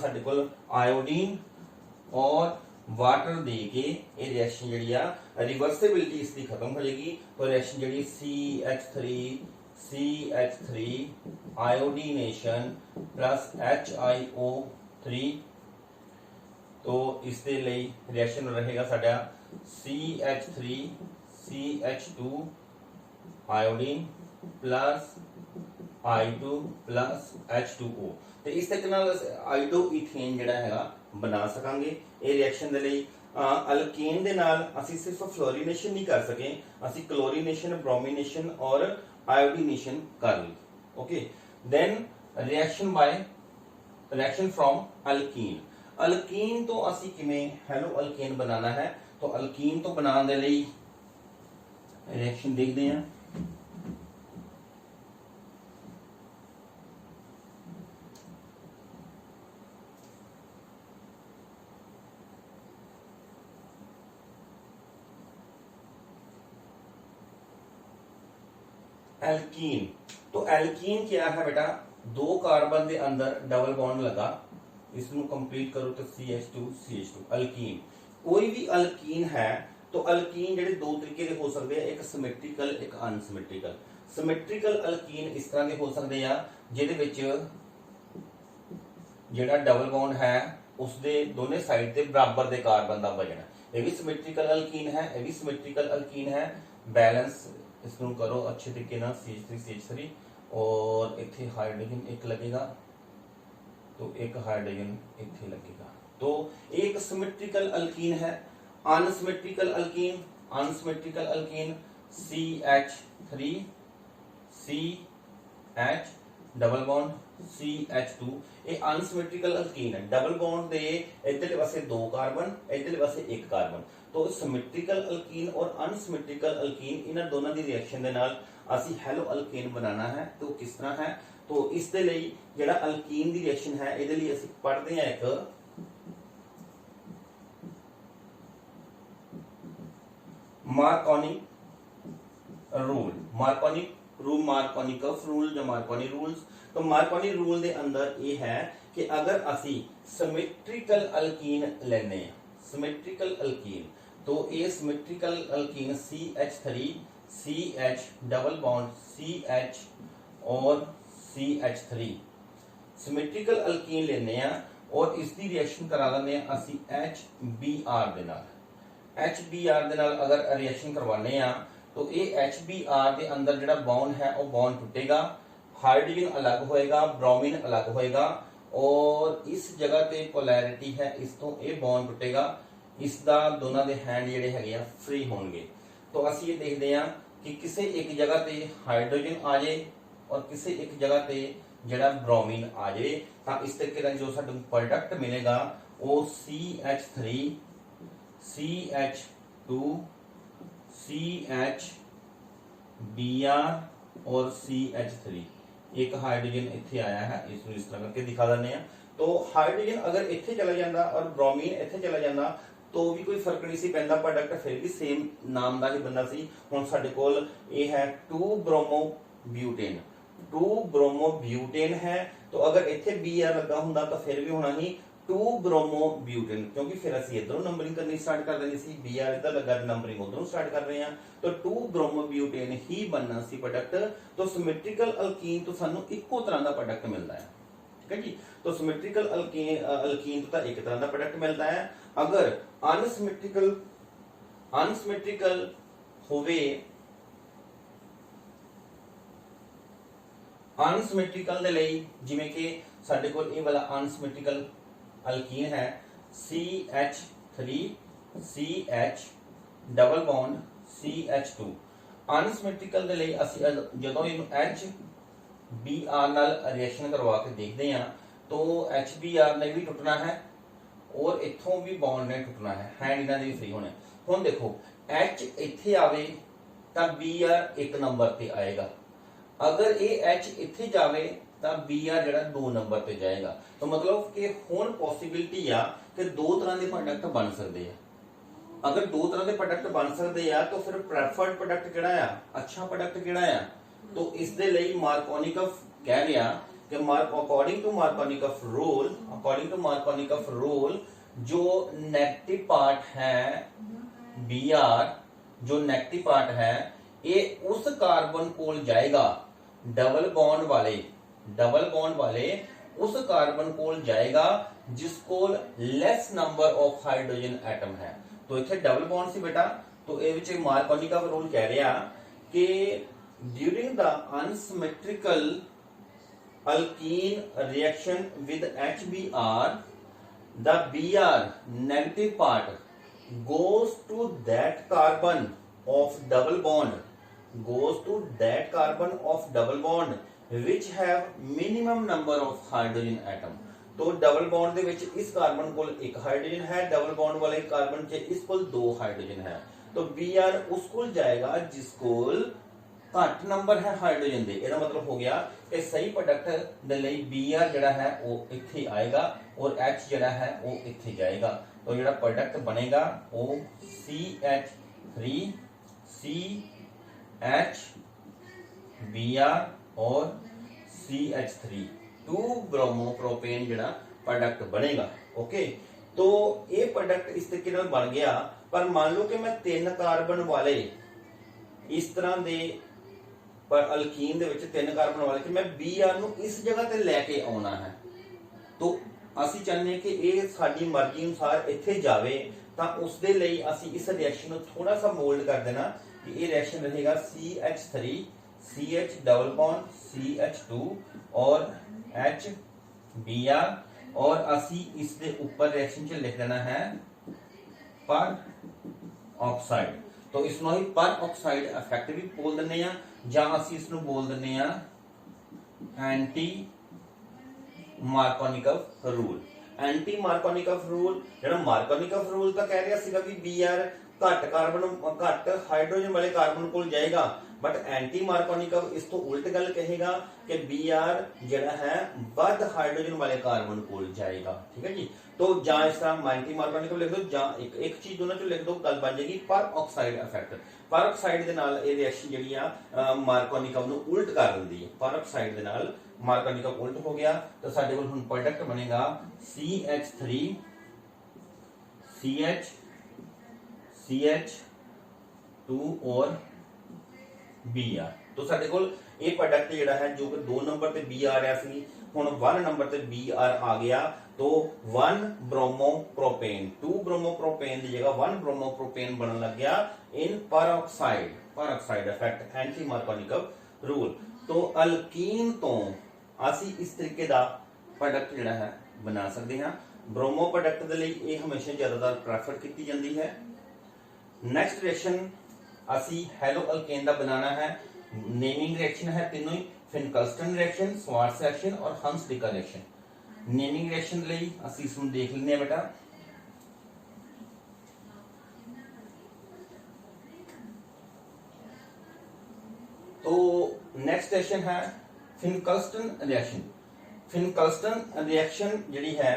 Speaker 1: ਸਾਡੇ ਕੋਲ आयोडीन और वाटर दे के ये रिएक्शन जी रिवर्सिबिलिटी इसकी खत्म हो जाएगी। तो रिएक्शन जी CH3 आयोडीनेशन प्लस HiO3। तो इसके लिए रिएक्शन रहेगा साडा CH3 CH2 iodine plus I2 plus H2O। तो इस तरीके आइडो इथेन जिहड़ा हैगा बना सकांगे। ये रिएक्शन दे लई अल्केन दे नाल असीं सिर्फ फ्लोरीनेशन नहीं कर सके, असीं क्लोरीनेशन ब्रोमीनेशन और आयोडीनेशन कर ली। Okay then reaction from alkene. Alkene तो असीं किवें हेलो अल्केन बनाना है। तो अल्कीन तो बनाने दे लई रिएक्शन देखते हैं। एल्कीन। तो एल्कीन क्या है बेटा, दो कार्बन के अंदर डबल बॉन्ड लगा, इसको कंप्लीट करो तो CH2 अल्कीन। कोई भी अल्कीन है तो अल्कीन जेडे दो तरीके के हो सकते हैं, एक सिमेट्रिकल एक अनसिमेट्रिकल। ਸਿਮੈਟ੍ਰੀਕਲ ਅਲਕੀਨ ਇਸ ਤਰ੍ਹਾਂ ਦੇ ਹੋ ਸਕਦੇ ਆ ਜਿਹਦੇ ਵਿੱਚ ਜਿਹੜਾ ਡਬਲ ਬੌਂਡ ਹੈ ਉਸਦੇ ਦੋਨੇ ਸਾਈਡ ਤੇ ਬਰਾਬਰ ਦੇ ਕਾਰਬਨ ਦਾ ਵਜਨ ਹੈ। ਇਹ ਵੀ ਸਿਮੈਟ੍ਰੀਕਲ ਅਲਕੀਨ ਹੈ, ਇਹ ਵੀ ਸਿਮੈਟ੍ਰੀਕਲ ਅਲਕੀਨ है। बैलेंस इसको करो अच्छे तरीके ना CH3 CH3 और इतने हाइड्रोजन एक लगेगा तो एक हाइड्रोजन इतने लगेगा। तो एक सिमेट्रिकल अल्कीन है। Unsymmetrical alkyne, unsymmetrical alkyne CH3 CH double bond CH2 ये अनसिमेट्रिकल अल्कीन है। डबल बॉन्ड दे इधरले पासे दो कार्बन, इधरले पासे एक कार्बन। तो सिमेट्रिकल अल्कीन और अनसिमेट्रिकल अल्कीन इन्हां दोनों दी रिएक्शन दे नाल ਅਸੀਂ ਹੈਲੋ ਅਲਕੇਨ बनाना है। तो किस तरह है, तो इस दे लई ਜਿਹੜਾ ਅਲਕੀਨ ਦੀ ਰਿਐਕਸ਼ਨ ਹੈ ਇਹਦੇ ਲਈ ਅਸੀਂ ਪੜ੍ਹਦੇ ਹਾਂ ਇੱਕ मार्कोनी रूल। मार्कोनिकफ रूल या मार्कोनी रूल्स। तो मार्कोनी रूल दे अंदर ये है कि अगर ਅਸੀਂ सिमेट्रिकल अल्कीन लेने सिमेट्रिकल अल्कीन तो ये symmetrical alkyne CH3 CH double bond CH और CH3 सिमेट्रिकल अल्कीन लेने और इसकी रिएक्शन करा लेने ਅਸੀਂ HBr ਦੇ ਨਾਲ। HBr ਦੇ ਨਾਲ अगर रिएक्शन करवाने तो ये HBr ਦੇ अंदर ਜਿਹੜਾ बॉन्ड है वो बॉन्ड टूटेगा, हाइड्रोजन अलग होएगा, ब्रोमीन अलग होएगा और इस जगह ते पोलैरिटी है इस तो ये बॉन्ड टूटेगा, इसका दोनों के हैंड ਜਿਹੜੇ ਹੈਗੇ ਆ फ्री होंगे। तो ਅਸੀਂ ये देखते हैं कि किसी एक जगह ते हाइड्रोजन आ जाए और किसी एक जगह ते ਜਿਹੜਾ ब्रोमीन आ जाए तो इस तरीके का जो साडू प्रोडक्ट मिलेगा वो CH3 CH2 CHBr और CH3 एक हाइड्रोजन इत्थे आया है, इसको इस तरह करके दिखा देने हैं। तो हाइड्रोजन अगर इत्थे चला जाता और ब्रोमीन इत्थे चला जाता तो भी कोई फर्क नहीं सी पैंदा, प्रोडक्ट फिर भी सेम नाम का ही बनना सी। हुण साडे कोल ये है 2 ब्रोमोब्यूटेन, 2 ब्रोमोब्यूटेन है। तो अगर इत्थे Br लगा हुंदा तो फिर भी होना ही 2 ब्रोमोब्यूटेन, क्योंकि फिर ਅਸੀਂ इधरों नंबरिंग करनी स्टार्ट कर देनी सी। Br इधर लगा नंबरिंग उधरों स्टार्ट कर रहे हैं तो 2 ब्रोमोब्यूटेन ही बनना सी प्रोडक्ट। तो सिमेट्रिकल अल्कीन तो सानू इक्को तरह का प्रोडक्ट मिलता है, ठीक है जी। तो सिमेट्रिकल अल्कीन तो एक तरह का प्रोडक्ट मिलता है। अगर अनसिमेट्रिकल होवे, अनसिमेट्रिकल दे लई जिवें कि साडे कोल ये वाला अनसिमेट्रिकल अल्कीन है CH3 CH double bond CH2। Unsymmetrical दे लई ਅਸੀਂ ਜਦੋਂ ਇਹਨੂੰ HBr ਨਾਲ ਰਿਐਕਸ਼ਨ ਕਰਵਾ ਕੇ ਦੇਖਦੇ ਹਾਂ तो HBr ने भी टुटना है और इथों भी बॉन्ड ने टुटना है, हैंड इन्हां दे भी फ्री होने। हुण देखो H इत्थे आवे तां Br एक नंबर ते आएगा, अगर ये H इत्थे जावे तां Br जिहड़ा 2 नंबर ते जाएगा। तो मतलब कि हुण पॉसिबिलिटी आ कि दो तरह के प्रोडक्ट बन सकते हैं। अगर दो तरह के प्रोडक्ट बन सकते हैं तो फिर प्रेफर्ड प्रोडक्ट किहड़ा आ, अच्छा प्रोडक्ट किहड़ा आ। तो इस दे लई मार्कोनिकफ कह गया कि अकॉर्डिंग टू मार्कोनिकफ रूल जो नेगेटिव पार्ट है Br, जो नेगेटिव पार्ट है ये उस कार्बन कोल जाएगा, डबल बॉन्ड वाले उस कार्बन कोल जाएगा जिसको less number of hydrogen atom है। तो इत्थे डबल बॉन्ड सी बेटा, तो ये विच मार्कोनिकफ रूल कह रहा कि during the unsymmetrical alkene reaction with HBr, the Br negative part goes to that carbon of double bond, which have minimum number of hydrogen atom। तो डबल बॉन्ड दे विच इस carbon कोल एक hydrogen है, डबल बॉन्ड वाले carbon च इस कोल 2 hydrogen है। तो Br उस कोल जाएगा जिस कोल घट नंबर है हाइड्रोजन दे। ਇਹਦਾ मतलब हो गया कि सही प्रोडक्ट ਦੇ ਲਈ Br ਜਿਹੜਾ है वो ਇੱਥੇ आएगा और H ਜਿਹੜਾ है वो ਇੱਥੇ जाएगा। तो ਜਿਹੜਾ प्रोडक्ट बनेगा वो CH3 CH Br और CH3 2 ब्रोमोप्रोपेन ਜਿਹੜਾ प्रोडक्ट बनेगा। ओके, तो ये प्रोडक्ट इस तरीके ਨਾਲ बन गया। पर मान लो कि मैं 3 कार्बन वाले इस तरह दे पर अल्कीन दे विच 3 कार्बन वाले च मैं Br ਨੂੰ इस जगह ते लैके आउणा है तो ਅਸੀਂ ਚਾਹੁੰਦੇ ਕਿ ਇਹ ਸਾਡੀ ਮਰਜ਼ੀ ਅਨੁਸਾਰ ਇੱਥੇ ਜਾਵੇ ਤਾਂ ਉਸ ਦੇ ਲਈ ਅਸੀਂ ਇਸ ਰਿਐਕਸ਼ਨ ਨੂੰ ਥੋੜਾ ਸਾ ਮੋਲਡ ਕਰ ਦੇਣਾ ਕਿ ਇਹ ਰਿਐਕਸ਼ਨ ਰਹੇਗਾ CH3 CH double bond CH2 और HBr और ਅਸੀਂ ਇਸ ਦੇ ਉੱਪਰ ਰਿਐਕਸ਼ਨ 'ਚ ਲਿਖ ਦੇਣਾ ਹੈ पर ऑक्साइड तो इसनों ही पर ऑक्साइड इफेक्ट भी बोल दिंदे आ जां ਅਸੀਂ ਇਸ ਨੂੰ बोल दिंदे आ एंटी मार्कोनिकफ रूल एंटी मार्कोनिकफ रूल ਜਿਹੜਾ ਮਾਰਕੋਨਿਕਫ ਰੂਲ ਤਾਂ ਕਹਿ ਰਿਹਾ ਸੀਗਾ ਵੀ Br ਘੱਟ ਹਾਈਡਰੋਜਨ ਵਾਲੇ ਕਾਰਬਨ ਕੋਲ ਜਾਏਗਾ बट एंटी मार्कोनिकफ इस तो उल्ट गल कहेगा कि Br ਜਿਹੜਾ है ਵੱਧ हाइड्रोजन वाले कार्बन कोल जाएगा ठीक है जी तो ਜਾਂ ਇਸ ਤਰ੍ਹਾਂ एंटी मार्कोनिकफ लिख दो ਜਾਂ एक चीज दोनों चों लिख दो गल बन जाएगी पर ऑक्साइड इफेक्ट पर ऑक्साइड ਦੇ ਨਾਲ ਇਹ ਰਿਐਕਸ਼ਨ ਜਿਹੜੀ ਆ ਮਾਰਕੋਨਿਕਫ ਨੂੰ ਉਲਟ ਕਰ ਦਿੰਦੀ ਹੈ पर ऑक्साइड ਦੇ ਨਾਲ मार्कोनिकफ उल्ट हो गया तो साडे कोल हुण प्रोडक्ट बनेगा CH3 CH CH2 और Br तो साडे कोल ये प्रोडक्ट जिहड़ा है जो कि 2 नंबर ते B आ रहा सी हुण 1 नंबर ते Br आ गया तो 1 ब्रोमोप्रोपेन 2 ब्रोमोप्रोपेन की जगह 1 ब्रोमोप्रोपेन बनने लग गया इन पर ऑक्साइड इफेक्ट एंटी मार्कोनिकफ रूल तो अल्कीन तो ਅਸੀਂ इस तरीके का प्रोडक्ट जिहड़ा है बना सकते हैं ब्रोमो प्रोडक्ट के लिए ये हमेशा ज़्यादातर प्रेफर की जाती है नैक्सट रिएक्शन असी हैलो अल्केन का बनाना है नेमिंग रिएक्शन है तीनों ही फिनकल्स्टन रिएक्शन स्वार्ट्ज रिएक्शन और हंस-डिकर रिएक्शन नेमिंग रिएक्शन लिए असी इसमें देख लेने बेटा तो नैक्सट रिएक्शन है फिनकल्स्टन रिएक्शन जिहड़ी है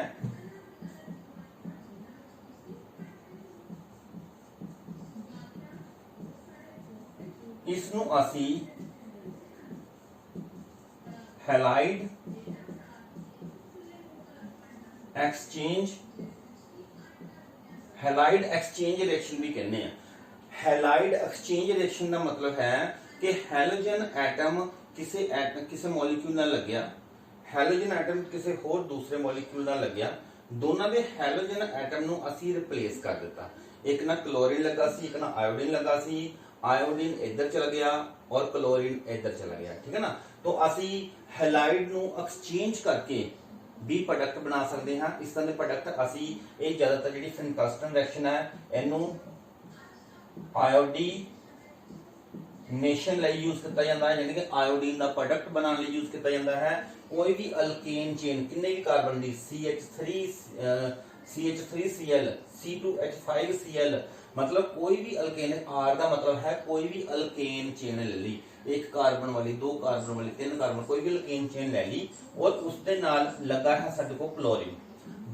Speaker 1: इसनू असी हैलाइड एक्सचेंज रिएक्शन भी कहने हैं हैलाइड एक्सचेंज रिएक्शन का मतलब है कि हैलोजन एटम किसी मॉलिक्यूल नाल लग्या हैलोजन एटम किसी होर दूसरे मॉलिक्यूल नाल लग्या दोनों दे हैलोजन एटम नू असी रिप्लेस कर दिता एक ना क्लोरीन लगा सी एक ना आयोडीन लगा सी आयोडीन इधर चला गया और क्लोरीन इधर चला गया ठीक है ना तो असी हैलाइड नू एक्सचेंज करके भी प्रोडक्ट बना सकते हैं इस तरह के प्रोडक्ट असी ये ज्यादातर जी फिनकल्स्टन रिएक्शन है इनू आयोडी नेशन ਲਈ यूज किया जाता है यानी कि आयोडीन का प्रोडक्ट बनाने ਲਈ यूज किया जाता है कोई भी अल्केन चेन किन्ने भी कार्बन दी CH3Cl C2H5Cl मतलब कोई भी अल्केन R का मतलब है कोई भी अल्केन चेन ले ली एक कार्बन वाली 2 कार्बन वाली 3 कार्बन कोई भी अल्केन चेन ले ली और उसके नाल लगा है साडे को क्लोरीन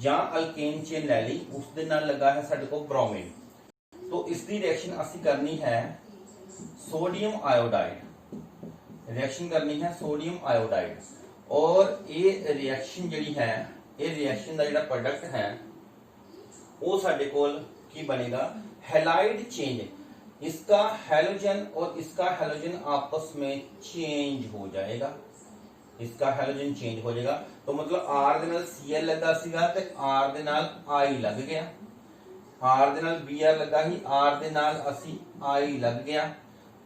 Speaker 1: ਜਾਂ अल्केन चेन ले ली उसके नाल लगा है साडे को ब्रोमीन तो इसकी रिएक्शन असी करनी है सोडियम आयोडाइड रिएक्शन करनी है सोडियम आयोडाइड और ये रिएक्शन जिहड़ी है ये रिएक्शन का जिहड़ा प्रोडक्ट है वो साडे कोल की बनेगा हैलाइड चेंज इसका हैलोजन और इसका हैलोजन आपस में चेंज हो जाएगा इसका हैलोजन चेंज हो जाएगा तो मतलब R दे नाल Cl लगा सीगा ते R दे नाल I लग गया R दे नाल Br लगा ही R दे नाल असी I लग गया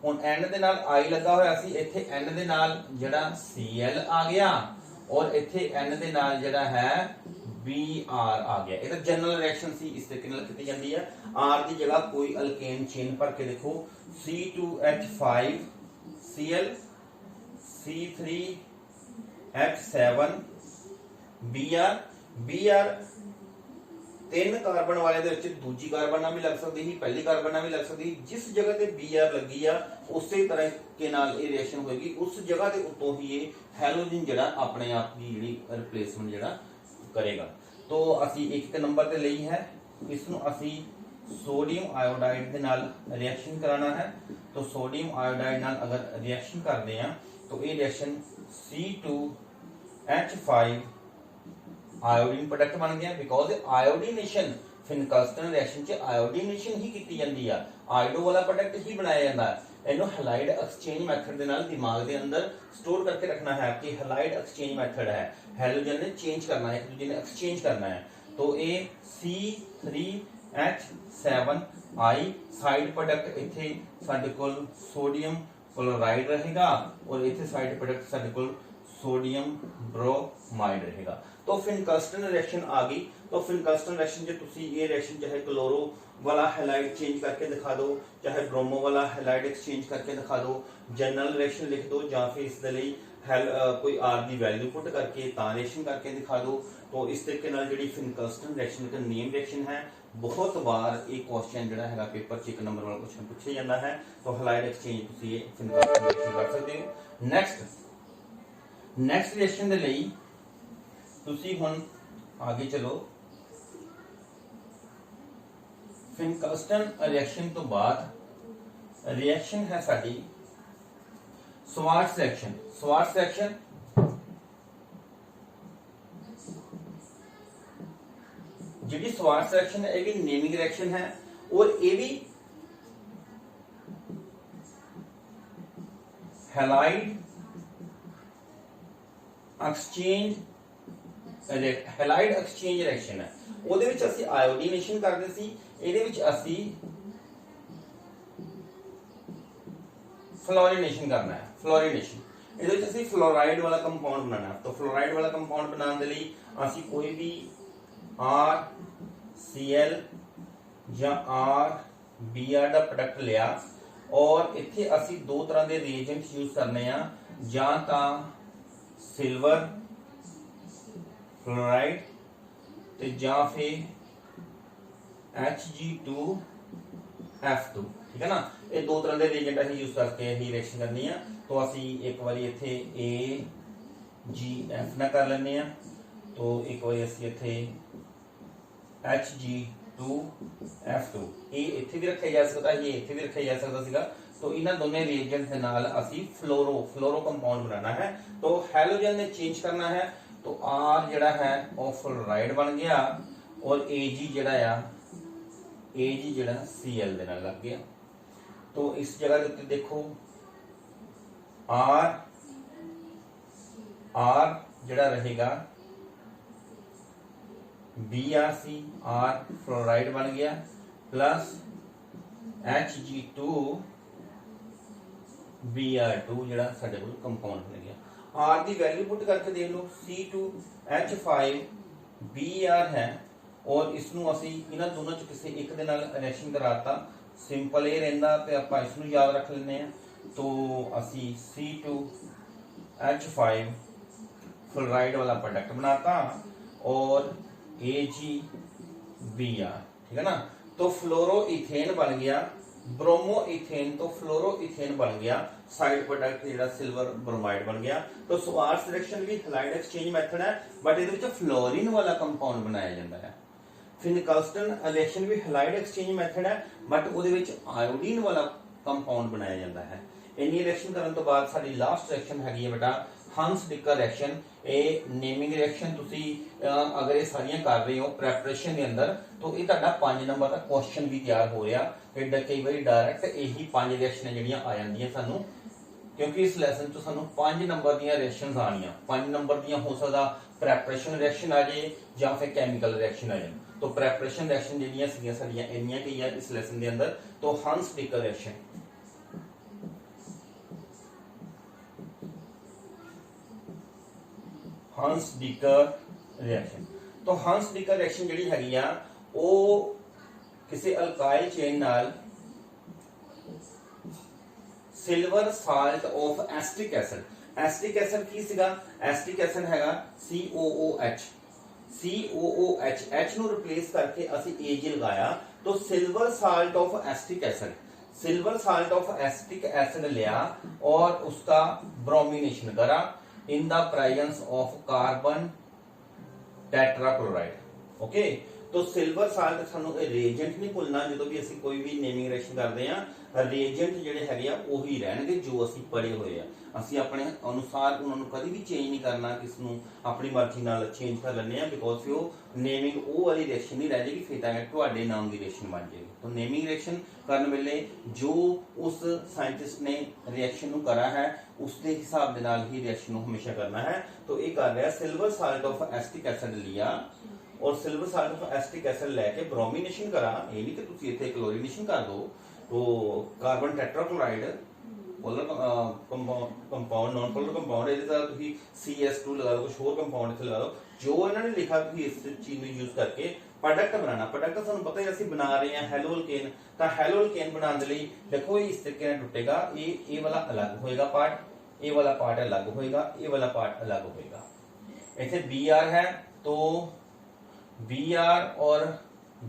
Speaker 1: ਹੁਣ n ਦੇ ਨਾਲ I ਲੱਗਾ ਹੋਇਆ ਸੀ ਇੱਥੇ n ਦੇ ਨਾਲ ਜਿਹੜਾ Cl ਆ ਗਿਆ ਔਰ ਇੱਥੇ n ਦੇ ਨਾਲ ਜਿਹੜਾ ਹੈ Br ਆ ਗਿਆ ਇਹ ਤਾਂ ਜਨਰਲ ਰਿਐਕਸ਼ਨ ਸੀ ਇਸ ਤਰੀਕੇ ਨਾਲ ਕੀਤੀ ਜਾਂਦੀ ਹੈ R ਦੀ ਜਗ੍ਹਾ ਕੋਈ ਅਲਕੇਨ ਚੇਨ ਭਰ ਕੇ ਦੇਖੋ C2H5Cl C3H7 Br 3 कार्बन वाले दे विच दूजी कार्बन नाल भी लग सकती है पहली कार्बन नाल भी लग सकती है जिस जगह ते Br लगी आ उसी तरह के नाल ये रिएक्शन होगी उस जगह के उत्तों ही ये हैलोजन जिहड़ा अपने आप की जिहड़ी रिप्लेसमेंट जिहड़ा करेगा तो असी एक नंबर ते लई है इसनू असी सोडियम आयोडाइड दे नाल रिएक्शन कराना है तो सोडियम आयोडाइड नाल अगर रिएक्शन करते हैं तो ये रिएक्शन C2H5 आयोडीन प्रोडक्ट बन गया बिकॉज आयोडीनेशन फिनकल्स्टन रिएक्शन च आयोडीनेशन ही की जाती है आयोडो वाला प्रोडक्ट ही बनाया जाता है ਇਹਨੂੰ ਹੈਲਾਈਡ ਐਕਸਚੇਂਜ ਮੈਥਡ ਦੇ ਨਾਲ ਦਿਮਾਗ ਦੇ ਅੰਦਰ स्टोर करके रखना है कि हैलाइड एक्सचेंज मेथड है, हैलोजन ने चेंज करना है, एक दूसरे ने एक्सचेंज करना है। तो ये C3H7I साइड प्रोडक्ट इथे साडे कोल सोडियम क्लोराइड रहेगा और इथे साइड प्रोडक्ट साडे कोल सोडियम ब्रोमाइड रहेगा। तो फिनकल्स्टन रिएक्शन आ गई। तो फिनकल्स्टन रिएक्शन जो तुसी ये रिएक्शन चाहे क्लोरो वाला हैलाइड चेंज करके दिखा दो, चाहे ब्रोमो वाला हैलाइड एक्सचेंज करके दिखा दो, जनरल रिएक्शन लिख दो, या फिर इस दे लई कोई आर दी वैल्यू पुट करके ता रिएक्शन करके दिखा दो। तो इस तरीके नाल जिहड़ी फिनकल्स्टन रिएक्शन एक नेम रिएक्शन है, बहुत बार एक क्वेश्चन जिहड़ा हैगा पेपर च 1 नंबर वाला क्वेश्चन पूछे जाता है। तो हैलाइड एक्सचेंज तुसी ये फिनकल्स्टन रिएक्शन कर सकते हो। नेक्स्ट रिएक्शन दे लई तुसी हुण आगे चलो। फिनकल्स्टन रिएक्शन तो बाद रिएक्शन है साडी स्वार्ट्ज रिएक्शन। स्वार्ट्ज रिएक्शन जिहड़ी स्वार्ट्ज रिएक्शन है ये नेमिंग रिएक्शन है और ये भी हैलाइड एक्सचेंज रिएक्शन है। ਉਹਦੇ ਵਿੱਚ ਅਸੀਂ ਆਇਓਡੀਨੇਸ਼ਨ ਕਰਦੇ ਸੀ, ਇਹਦੇ ਵਿੱਚ ਅਸੀਂ फ्लोरिनेशन करना है। फ्लोरिनेशन ਇਹਦੇ ਵਿੱਚ ਅਸੀਂ फ्लोराइड वाला कंपाउंड बनाना है। तो फ्लोराइड वाला कंपाउंड बनाने ਦੇ ਲਈ ਅਸੀਂ कोई भी RCl ਜਾਂ RBr ਦਾ प्रोडक्ट लिया और ਇੱਥੇ ਅਸੀਂ ਦੋ ਤਰ੍ਹਾਂ ਦੇ ਰਿਏਜੈਂਟ ਯੂਜ਼ ਕਰਨੇ ਆ, ਜਾਂ ਤਾਂ सिल्वर फ्लोराइड ਤੇ ਜਾਂ फिर Hg2F2, ठीक है ना। ये दो तरह के रिएजेंट ਅਸੀਂ यूज करके ही रिएक्शन करनी है। तो ਅਸੀਂ एक बारी ਇੱਥੇ AgF ना कर ਲੈਂਦੇ ਆ। तो एक बारी ਅਸੀਂ ਇੱਥੇ Hg2F2 ਇਹ ਇੱਥੇ ਵੀ ਰੱਖਿਆ ਜਾ ਸਕਦਾ, ਇਹ ਇੱਥੇ ਵੀ ਰੱਖਿਆ ਜਾ ਸਕਦਾ ਸੀਗਾ। तो इन दोनों रिएजेंट के नाल ਅਸੀਂ फ्लोरो कंपाउंड बनाना है। तो हैलोजन ने चेंज करना है। तो R जड़ा है वो फ्लोराइड बन गया और Ag जड़ा Cl दे नाल लग गया। तो इस जगह के उत्ते देखो R जड़ा रहेगा BrC, R फ्लोराइड बन गया प्लस Hg2Br2 जड़ा साडे कोल कंपाउंड बन गया। R की वैल्यू पुट करके देख लो, C2H5Br है और इसनू असी इन्हां दोनों च किसी एक दे नाल रिएक्शन कराता, सिंपल ये रहिंदा ते आपां इसनू याद रख लैंदे आ। तो असी C2H5 फ्लोराइड वाला प्रोडक्ट बनाता और AgBr, ठीक है ना। तो फ्लोरो इथेन बन गया, ब्रोमो इथेन तो फ्लोरो इथेन बन गया, साइड प्रोडक्ट जेड़ा सिल्वर ब्रोमाइड बन गया। तो स्वार्ट्ज रिएक्शन भी हैलाइड एक्सचेंज मेथड है, बट इहदे विच फ्लोरीन वाला कंपाउंड बनाया जाता है। फिनकल्स्टन रिएक्शन भी हैलाइड एक्सचेंज मेथड है, बट उहदे विच आयोडीन वाला कंपाउंड बनाया जाता है। इन्नी रिएक्शन करने तो बाद साडी लास्ट रिएक्शन हैगी है बेटा हंस-डिकर रिएक्शन। ये नेमिंग रिएक्शन तुसी अगर ये सारियां कर रहे हो प्रेपरेशन के अंदर, तो ये तुहाडा 5 नंबर का क्वेश्चन भी तैयार हो रहा। कई बार डायरैक्ट यही 5 रिएक्शन जिहड़ियां आ जांदियां सानू, क्योंकि इस लैसन तो सानू 5 नंबर दी रिएक्शनस आनियां। 5 नंबर दी हो सकदा प्रेपरेशन रिएक्शन आ जाए या फिर केमिकल रिएक्शन आ जाए। तो प्रेपरेशन रिएक्शन जिहड़ियां सीगियां साडीयां इन्नियां कई इस लैसन के अंदर। तो हंस-डिकर रिएक्शन, हंस-डिकर रिएक्शन। तो हंस-डिकर रिएक्शन जिहड़ी हैगी आ वो किसी अल्काइल चेन नाल silver salt of acetic acid. Acetic acid की सीगा? एस्टिक एसिड हैगा COOH। H ਨੂੰ रिप्लेस करके ਅਸੀਂ Ag लगाया, तो silver salt of acetic acid, silver salt of acetic acid लिया और उसका ब्रोमिनेशन करा in the presence of carbon tetrachloride. Okay, तो तो सिल्वर साल्ट सानू रिएजेंट नहीं भुलना जो भी ਅਸੀਂ कोई भी नेमिंग रिएक्शन करते हैं रिएजेंट ਜਿਹੜੇ ਹੈਗੇ ਆ ਉਹੀ ਰਹਿਣਗੇ ਜੋ ਅਸੀਂ ਪੜੇ ਹੋਏ ਆ ਅਸੀਂ ਆਪਣੇ ਅਨੁਸਾਰ ਉਹਨਾਂ ਨੂੰ ਕਦੀ ਵੀ ਚੇਂਜ ਨਹੀਂ ਕਰਨਾ ਕਿਸ ਨੂੰ ਆਪਣੀ ਮਰਜ਼ੀ ਨਾਲ ਚੇਂਜ ਕਰ ਲੈਂਦੇ ਆ ਬਿਕੋਜ਼ ਉਹ ਨੇਮਿੰਗ ਉਹ ਵਾਲੀ ਰਿਐਕਸ਼ਨ ਨਹੀਂ ਰਹਿ ਜਾਏਗੀ ਫਿਰ ਤਾਂ ਤੁਹਾਡੇ ਨਾਮ ਦੀ ਰਿਐਕਸ਼ਨ ਬਣ ਜਾਏਗੀ ਤਾਂ ਨੇਮਿੰਗ ਰਿਐਕਸ਼ਨ ਕਰਨ ਵੇਲੇ ਜੋ ਉਸ ਸਾਇੰਟਿਸਟ ਨੇ ਰਿਐਕਸ਼ਨ ਨੂੰ ਕਰਾ ਹੈ ਉਸ ਦੇ ਹਿਸਾਬ ਦੇ ਨਾਲ ਹੀ ਰਿਐਕਸ਼ਨ ਨੂੰ ਹਮੇਸ਼ਾ ਕਰਨਾ ਹੈ तो ये कर रहा है silver salt of acetic acid लिया और silver salt of acetic acid लेके ब्रोमिनेशन करा ये नहीं कि तुसी इथे क्लोरीनेशन कर दो तो carbon tetrachloride polar compound non polar compound ਇਹਦੇ ਦਾ ਤੁਸੀਂ CS2 लगा दो कुछ और कंपाउंड इथे लगा दो जो इन्होंने लिखा कि इस चीज ਨੂੰ यूज करके प्रोडक्ट बनाना प्रोडक्ट ਸਾਨੂੰ पता है ਅਸੀਂ बना रहे हैं हेलो अल्केन ਤਾਂ हेलो अल्केन बनाने ਦੇ ਲਈ देखो ये इस तरीके ਨਾਲ टूटेगा ये वाला अलग होएगा पार्ट ये वाला पार्ट अलग होएगा ये वाला पार्ट अलग होएगा ऐसे Br है तो Br और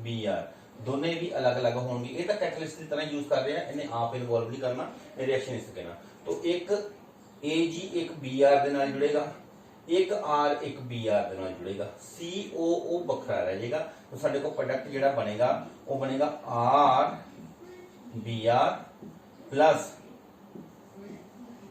Speaker 1: Br दोनों भी अलग अलग होंगे ये तो कैटलिस्ट की तरह यूज कर रहे हैं इन्हें आप इन्वॉल्व नहीं करना रिएक्शन इस कहना तो एक Ag एक Br के नाल जुड़ेगा एक R एक Br के नाल जुड़ेगा COO बखरा रह जाएगा तो साडे को प्रोडक्ट जेड़ा बनेगा वो बनेगा R Br plus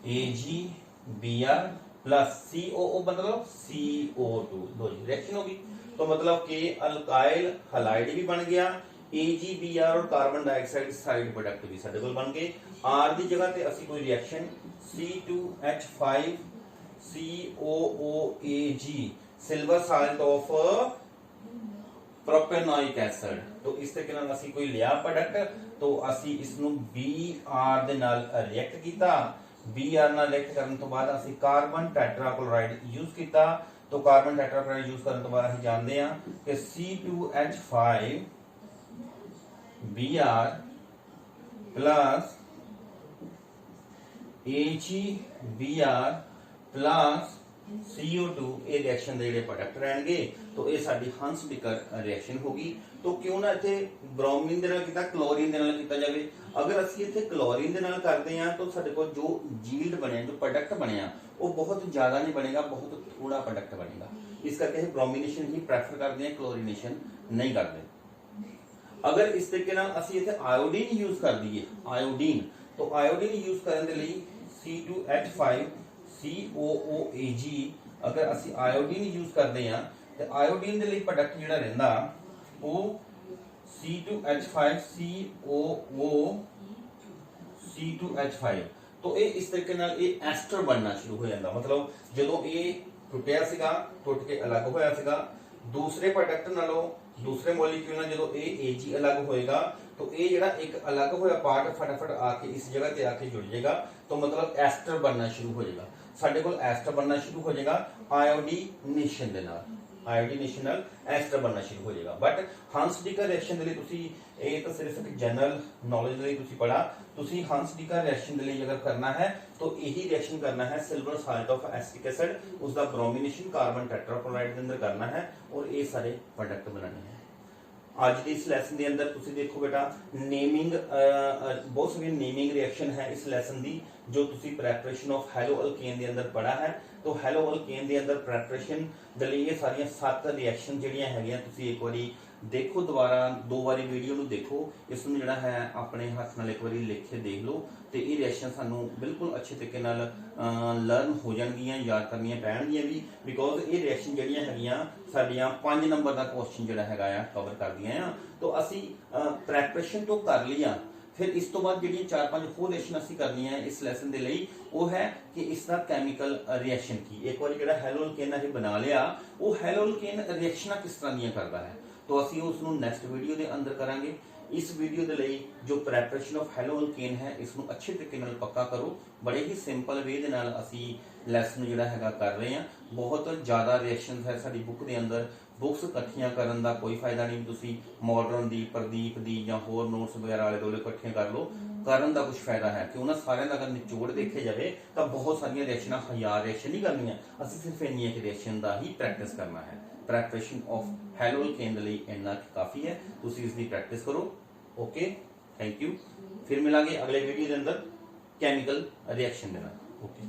Speaker 1: AgBr plus COO मतलब CO2 दो रिएक्शन होगी तो मतलब कि अल्काइल हलाइड भी बन गया AgBr और कार्बन डाइऑक्साइड साइड प्रोडक्ट भी साडे कोल बन गए R दी जगह ते असि कोई reaction C2H5 COOAg silver salt of propanoic acid तो इस तरीके नाल असि कोई लिया प्रोडक्ट तो असि इसनु Br दे नाल रिएक्ट कीता Br ਨਾਲ ਰਿਐਕਟ ਕਰਨ ਤੋਂ ਬਾਅਦ ਅਸੀਂ ਕਾਰਬਨ ਟੈਟਰਾਕਲੋਰਾਈਡ ਯੂਜ਼ ਕੀਤਾ तो कार्बन टेट्राक्लोराइड यूज करने तो बाद ਅਸੀਂ ਜਾਣਦੇ ਆ ਕਿ C2H5 Br plus AgBr plus CO2 ਇਹ ਰਿਐਕਸ਼ਨ ਦੇ ਜਿਹੜੇ ਪ੍ਰੋਡਕਟ ਰਹਿਣਗੇ तो ਇਹ ਸਾਡੀ ਹੰਸ ਬਿਕਰ ਰਿਐਕਸ਼ਨ ਹੋਗੀ तो क्यों ना इथे ब्रोमीन ਦੇ ਨਾਲ ਕੀਤਾ क्लोरीन ਦੇ ਨਾਲ ਕੀਤਾ ਜਾਵੇ अगर ਅਸੀਂ ਇੱਥੇ क्लोरीन ਦੇ ਨਾਲ ਕਰਦੇ ਆ तो ਸਾਡੇ ਕੋਲ जो यील्ड ਬਣਿਆ जो प्रोडक्ट ਬਣਿਆ वो बहुत ज्यादा नहीं बनेगा बहुत थोड़ा प्रोडक्ट बनेगा इस करके ब्रोमिनेशन ही प्रेफर करते हैं क्लोरीनेशन नहीं करते अगर इस तरीके नाल ਅਸੀਂ ਇੱਥੇ आयोडीन यूज कर दीए आयोडीन तो आयोडीन यूज ਕਰਨ ਦੇ ਲਈ C2H5 COOAg अगर ਅਸੀਂ आयोडीन यूज ਕਰਦੇ ਆ ਤੇ आयोडीन ਦੇ ਲਈ प्रोडक्ट ਜਿਹੜਾ ਰਹਿੰਦਾ ਉਹ C2H5 COO C2H5 तो ये इस तरीके नाल ये एस्टर बनना शुरू हो जाता मतलब ਜਦੋਂ ਇਹ ਟੁੱਟਿਆ ਸੀਗਾ ਟੁੱਟ ਕੇ ਅਲੱਗ ਹੋਇਆ ਸੀਗਾ दूसरे प्रोडक्ट ਨਾਲੋਂ दूसरे मॉलिक्यूल ਨਾਲ ਜਦੋਂ ਇਹ Ag ਅਲੱਗ ਹੋਏਗਾ तो ਇਹ ਜਿਹੜਾ ਇੱਕ ਅਲੱਗ ਹੋਇਆ ਪਾਰਟ ਫਟਾਫਟ ਆ ਕੇ ਇਸ ਜਗ੍ਹਾ ਤੇ ਆ ਕੇ ਜੁੜ ਜਾਏਗਾ तो मतलब एस्टर बनना शुरू हो जाएगा ਸਾਡੇ ਕੋਲ एस्टर बनना शुरू हो जाएगा आयोडीनेशन ਦੇ ਨਾਲ आयोडीनेशन ਨਾਲ एस्टर बनना शुरू हो जाएगा बट हंस-डीकर रिएक्शन ਦੇ ਲਈ ਤੁਸੀਂ ਇਹ ਤਾਂ ਸਿਰਫ ਇੱਕ ਜਨਰਲ नॉलेज ਦੇ ਲਈ ਤੁਸੀਂ ਪੜਾ ਤੁਸੀਂ हंस-डीकर रिएक्शन ਦੇ ਲਈ अगर करना है तो यही रिएक्शन करना है silver salt of acetic acid उसका ब्रोमिनेशन कार्बन टेट्राक्लोराइड के अंदर करना है और ये सारे प्रोडक्ट बनाने हैं आज के इस लैसन के अंदर तुसी देखो बेटा नेमिंग बहुत सारी नेमिंग रिएक्शन है इस लैसन दी जो तुसी प्रेपरेशन ऑफ हेलो अल्केन के अंदर पढ़ा है तो हेलो अल्केन के अंदर प्रेपरेशन दे लिए ये सारी 7 रिएक्शन ਜਿਹੜੀਆਂ ਹੈਗੀਆਂ ਤੁਸੀਂ ਇੱਕ ਵਾਰੀ देखो दोबारा 2 बारी वीडियो ਨੂੰ देखो ਇਸ ਨੂੰ ਜਿਹੜਾ ਹੈ ਆਪਣੇ ਹੱਥ ਨਾਲ ਇੱਕ ਵਾਰੀ ਲਿਖ ਕੇ ਦੇਖ ਲਓ ਤੇ ਇਹ ਰਿਐਕਸ਼ਨ ਸਾਨੂੰ ਬਿਲਕੁਲ ਅੱਛੇ ਤਰੀਕੇ ਨਾਲ ਲਰਨ ਹੋ ਜਾਣਗੀਆਂ ਯਾਦ ਕਰਨੀਆਂ ਪੈਣਗੀਆਂ ਵੀ ਬਿਕੋਜ਼ ਇਹ ਰਿਐਕਸ਼ਨ ਜਿਹੜੀਆਂ ਹੈਗੀਆਂ ਸਾਡੀਆਂ 5 ਨੰਬਰ ਦਾ ਕੁਐਸਚਨ ਜਿਹੜਾ ਹੈਗਾ ਆ ਕਵਰ ਕਰਦੀਆਂ ਆ तो ਅਸੀਂ ਪ੍ਰੈਪਰੇਸ਼ਨ ਤੋਂ ਕਰ ਲਿਆ फिर इस तो बाद ਜਿਹੜੀਆਂ 4-5 ਹੋਰ ਰਿਐਕਸ਼ਨ ਅਸੀਂ ਕਰਨੀਆਂ ਹੈ ਇਸ ਲੈਸਨ ਦੇ ਲਈ ਉਹ ਹੈ ਕਿ ਇਸ ਦਾ ਕੈਮੀਕਲ ਰਿਐਕਸ਼ਨ ਕੀ ਇੱਕ ਵਾਰੀ ਜਿਹੜਾ ਹੈਲੋ ਅਲਕੇਨ ਇਹ ਬਣਾ ਲਿਆ ਉਹ ਹੈਲੋ ਅਲਕੇਨ ਰਿਐਕਸ਼ਨਾਂ ਕਿਸ ਤਰ੍ਹਾਂ ਦੀਆਂ ਕਰਦਾ ਹੈ तो ਅਸੀਂ ਉਸ ਨੂੰ ਨੈਕਸਟ ਵੀਡੀਓ ਦੇ ਅੰਦਰ ਕਰਾਂਗੇ ਇਸ ਵੀਡੀਓ ਦੇ ਲਈ ਜੋ ਪ੍ਰੈਪਰੇਸ਼ਨ ਆਫ ਹੈਲੋ ਅਲਕੇਨ ਹੈ ਇਸ ਨੂੰ ਅੱਛੇ ਤਰੀਕੇ ਨਾਲ ਪੱਕਾ ਕਰੋ ਬੜੇ ਹੀ ਸਿੰਪਲ ਵੇ ਦੇ ਨਾਲ ਅਸੀਂ ਲੈਸਨ ਜਿਹੜਾ ਹੈਗਾ ਕਰ ਰਹੇ ਹਾਂ ਬਹੁਤ ਜ਼ਿਆਦਾ ਰਿਐਕਸ਼ਨਸ ਹੈ ਸਾਡੀ ਬੁੱਕ ਦੇ ਅੰਦਰ ਬੁੱਕਸ ਇਕੱਠੀਆਂ ਕਰਨ ਦਾ ਕੋਈ ਫਾਇਦਾ ਨਹੀਂ ਤੁਸੀਂ ਮਾਡਰਨ ਦੀ ਪ੍ਰਦੀਪ ਦੀ ਜਾਂ ਹੋਰ ਨੋਟਸ ਵਗੈਰਾ ਵਾਲੇ ਦੋਲੇ ਇਕੱਠੀਆਂ ਕਰ ਲਓ ਕਰਨ ਦਾ ਕੁਝ ਫਾਇਦਾ ਹੈ ਕਿ ਉਹਨਾਂ ਸਾਰਿਆਂ ਦਾ ਅਗਰ ਨਿਚੋੜ ਦੇਖੇ ਜਾਵੇ ਤਾਂ ਬਹੁਤ ਸਾਰੀਆਂ ਰਿਐਕਸ਼ਨਾਂ ਹਜ਼ਾਰ ਰਿਐਕਸ਼ਨ ਨਹੀਂ ਕਰਨੀਆਂ ਅਸੀਂ ਸਿਰਫ ਇੰਨੀ ਇੱਕ ਰਿਐਕਸ਼ਨ ਦਾ ਹੀ ਪ੍ਰੈਕਟਿਸ ਕਰਨਾ ਹੈ ਪ੍ਰੈਪਰੇਸ਼ਨ ਆਫ ਹੈਲੋ ਅਲਕੇਨ ਦੇ ਲਈ ਇੰਨਾ ਕਾਫੀ ਹੈ ਤੁਸੀਂ ਇਸ ਦੀ ਪ੍ਰੈਕਟਿਸ ਕਰੋ ओके थैंक यू फिर मिलांगे अगले वीडियो के अंदर केमिकल रिएक्शन देना ओके